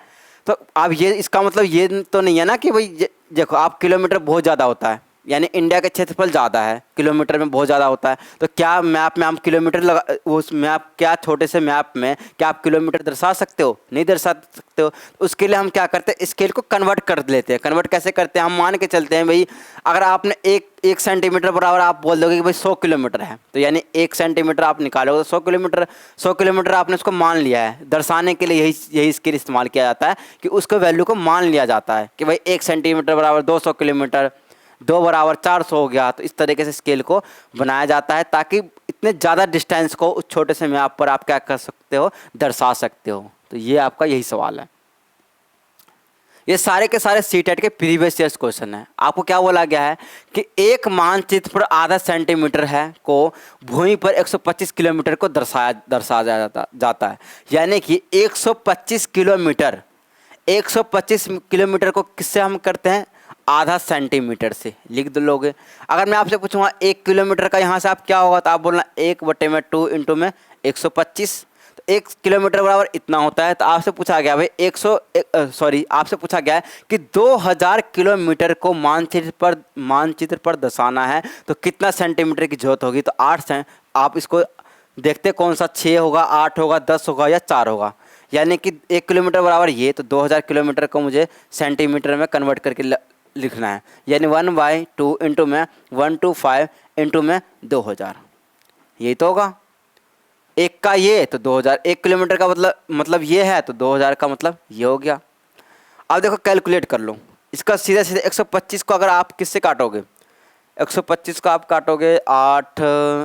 तो आप ये इसका मतलब ये तो नहीं है ना कि भाई देखो आप किलोमीटर बहुत ज़्यादा होता है, यानी इंडिया का क्षेत्रफल ज़्यादा है, किलोमीटर में बहुत ज़्यादा होता है, तो क्या मैप में हम किलोमीटर लगा उस मैप, क्या छोटे से मैप में क्या आप किलोमीटर दर्शा सकते हो? नहीं दर्शा सकते हो। उसके लिए हम क्या करते हैं? स्केल को कन्वर्ट कर लेते हैं। कन्वर्ट कैसे करते हैं? हम मान के चलते हैं भाई, अगर आपने एक सेंटीमीटर बराबर आप बोल दोगे कि भाई 100 किलोमीटर है, तो यानी 1 सेंटीमीटर आप निकालोगे तो 100 किलोमीटर आपने उसको मान लिया है। दर्शाने के लिए यही स्केल इस्तेमाल किया जाता है कि उसको वैल्यू को मान लिया जाता है कि भाई 1 सेंटीमीटर बराबर 200 किलोमीटर, 2 बराबर 400 हो गया। तो इस तरीके से स्केल को बनाया जाता है ताकि इतने ज़्यादा डिस्टेंस को उस छोटे से मैप पर आप क्या कर सकते हो? दर्शा सकते हो। तो ये आपका यही सवाल है। ये सारे के सारे सीटेट के प्रीवियस ईयर्स क्वेश्चन है। आपको क्या बोला गया है कि एक मानचित्र पर आधा सेंटीमीटर है को भूमि पर 125 किलोमीटर को दर्शाया जाता है। यानी कि 125 किलोमीटर को किससे हम करते हैं? आधा सेंटीमीटर से लिख दो लोगे। अगर मैं आपसे पूछूंगा 1 किलोमीटर का यहाँ से आप क्या होगा, तो आप बोलना 1/2 इंटू में 125, तो 1 किलोमीटर बराबर इतना होता है। तो आपसे पूछा गया भाई आपसे पूछा गया है कि 2000 किलोमीटर को मानचित्र पर दर्शाना है तो कितना सेंटीमीटर की जरूरत होगी। तो 8 आप इसको देखते कौन सा 6 होगा, 8 होगा, 10 होगा या 4 होगा। यानी कि 1 किलोमीटर बराबर ये, तो 2000 किलोमीटर को मुझे सेंटीमीटर में कन्वर्ट करके लिखना है। यानी 1/2 इंटू में 125 इंटू में 2000, यही तो होगा। एक का ये तो 2000, 1 किलोमीटर का मतलब ये है, तो 2000 का मतलब ये हो गया। अब देखो कैलकुलेट कर लो इसका सीधे सीधे। 125 को अगर आप किससे काटोगे, 125 को आप काटोगे 8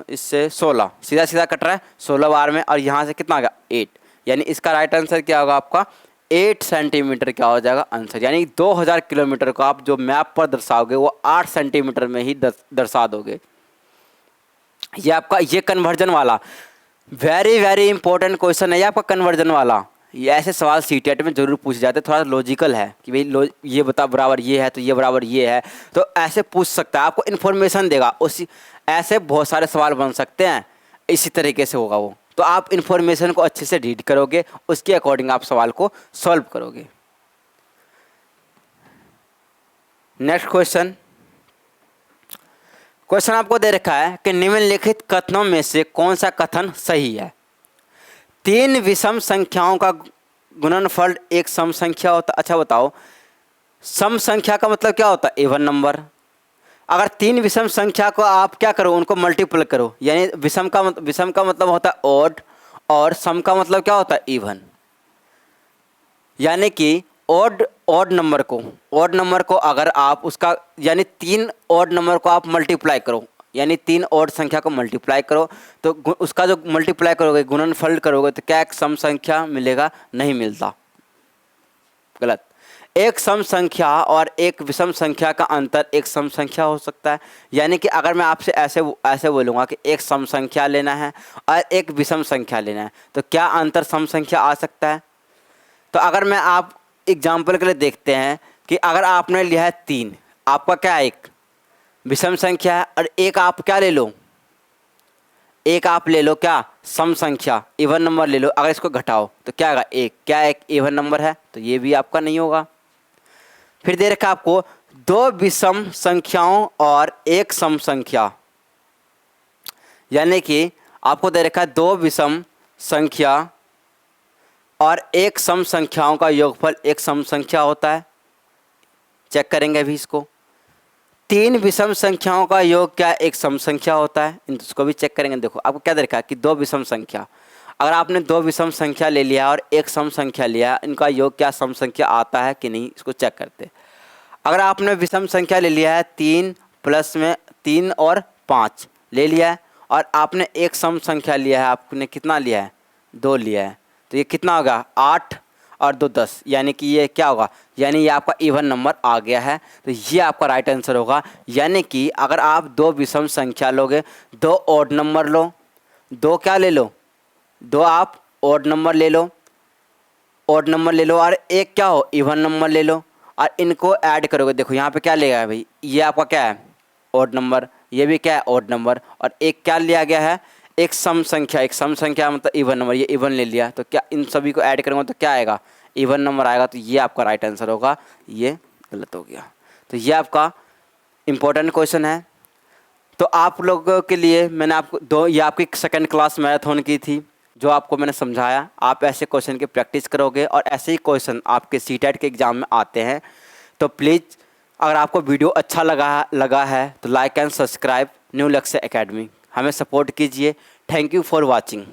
इससे 16, सीधा सीधा कट रहा है 16 बार में, और यहाँ से कितना आ गया 8। यानी इसका राइट आंसर क्या होगा आपका 8 सेंटीमीटर क्या हो जाएगा आंसर। यानी 2000 किलोमीटर को आप जो मैप पर दर्शाओगे वो 8 सेंटीमीटर में ही दर्शा दोगे। ये आपका ये कन्वर्जन वाला वेरी वेरी इंपॉर्टेंट क्वेश्चन है ये आपका कन्वर्जन वाला। ये ऐसे सवाल सीटेट में जरूर पूछे जाते हैं। थोड़ा लॉजिकल है कि भाई ये बता बराबर ये है तो ये बराबर ये है, तो ऐसे पूछ सकता है, आपको इन्फॉर्मेशन देगा। उसी ऐसे बहुत सारे सवाल बन सकते हैं, इसी तरीके से होगा वो। तो आप इन्फॉर्मेशन को अच्छे से रीड करोगे, उसके अकॉर्डिंग आप सवाल को सॉल्व करोगे। नेक्स्ट क्वेश्चन आपको दे रखा है कि निम्नलिखित कथनों में से कौन सा कथन सही है। 3 विषम संख्याओं का गुणनफल एक सम संख्या होता। अच्छा बताओ, सम संख्या का मतलब क्या होता है, इवन नंबर। अगर 3 विषम संख्या को आप क्या करो, उनको मल्टीपल करो। यानी विषम का मतलब होता है ऑड, और सम का मतलब क्या होता है इवन। यानी कि ऑड नंबर को अगर आप उसका यानी 3 ऑड नंबर को आप मल्टीप्लाई करो, यानी 3 ऑड संख्या को मल्टीप्लाई करो, तो उसका जो मल्टीप्लाई करोगे, गुणनफल करोगे, तो क्या एक सम संख्या मिलेगा, नहीं मिलता, गलत। एक सम संख्या और एक विषम संख्या का अंतर एक सम संख्या हो सकता है। यानी कि अगर मैं आपसे ऐसे बोलूँगा कि एक सम संख्या लेना है और एक विषम संख्या लेना है, तो क्या अंतर सम संख्या आ सकता है। तो अगर मैं आप एग्जाम्पल के लिए देखते हैं कि अगर आपने लिया है 3, आपका क्या है एक विषम संख्या है, और एक आप क्या ले लो, एक आप ले लो क्या सम संख्या, इवन नंबर ले लो। अगर इसको घटाओ तो क्या आएगा एक, क्या एक इवन नंबर है, तो ये भी आपका नहीं होगा। फिर दे रखा आपको 2 विषम संख्याओं और एक सम संख्या, यानी कि आपको दे रखा है 2 विषम संख्या और एक सम संख्याओं का योगफल एक सम संख्या होता है। चेक करेंगे अभी इसको। 3 विषम संख्याओं का योग क्या एक सम संख्या होता है, इसको भी चेक करेंगे। देखो आपको क्या दे रखा है कि 2 विषम संख्या, अगर आपने 2 विषम संख्या ले लिया और एक सम संख्या लिया, इनका योग क्या सम संख्या आता है कि नहीं, इसको चेक करते। अगर आपने विषम संख्या ले लिया है 3 प्लस में 3 और 5 ले लिया है, और आपने एक सम संख्या लिया है, आपने कितना लिया है 2 लिया है, तो ये कितना होगा 8 और 2 10, यानी कि ये क्या होगा, यानी ये आपका इवन नंबर आ गया है। तो ये आपका राइट आंसर होगा। यानी कि अगर आप 2 विषम संख्या लोगे, 2 ऑड नंबर लो, 2 क्या ले लो, 2 आप ऑड नंबर ले लो, और एक क्या हो इवन नंबर ले लो, और इनको ऐड करोगे। देखो यहाँ पे क्या लेगा भाई, ये आपका क्या है ऑड नंबर, ये भी क्या है ऑड नंबर, और एक क्या लिया गया है एक सम संख्या मतलब इवन नंबर, ये इवन ले लिया, तो क्या इन सभी को ऐड करूँगा तो क्या आएगा इवन नंबर आएगा। तो ये आपका राइट आंसर होगा, ये गलत हो गया। तो ये आपका इम्पोर्टेंट क्वेश्चन है। तो आप लोगों के लिए मैंने आपको ये आपकी सेकंड क्लास मैराथन की थी, जो आपको मैंने समझाया। आप ऐसे क्वेश्चन की प्रैक्टिस करोगे और ऐसे ही क्वेश्चन आपके सीटेट के एग्ज़ाम में आते हैं। तो प्लीज़ अगर आपको वीडियो अच्छा लगा है तो लाइक एंड सब्सक्राइब न्यू लक्ष्य एकेडमी, हमें सपोर्ट कीजिए। Thank you for watching.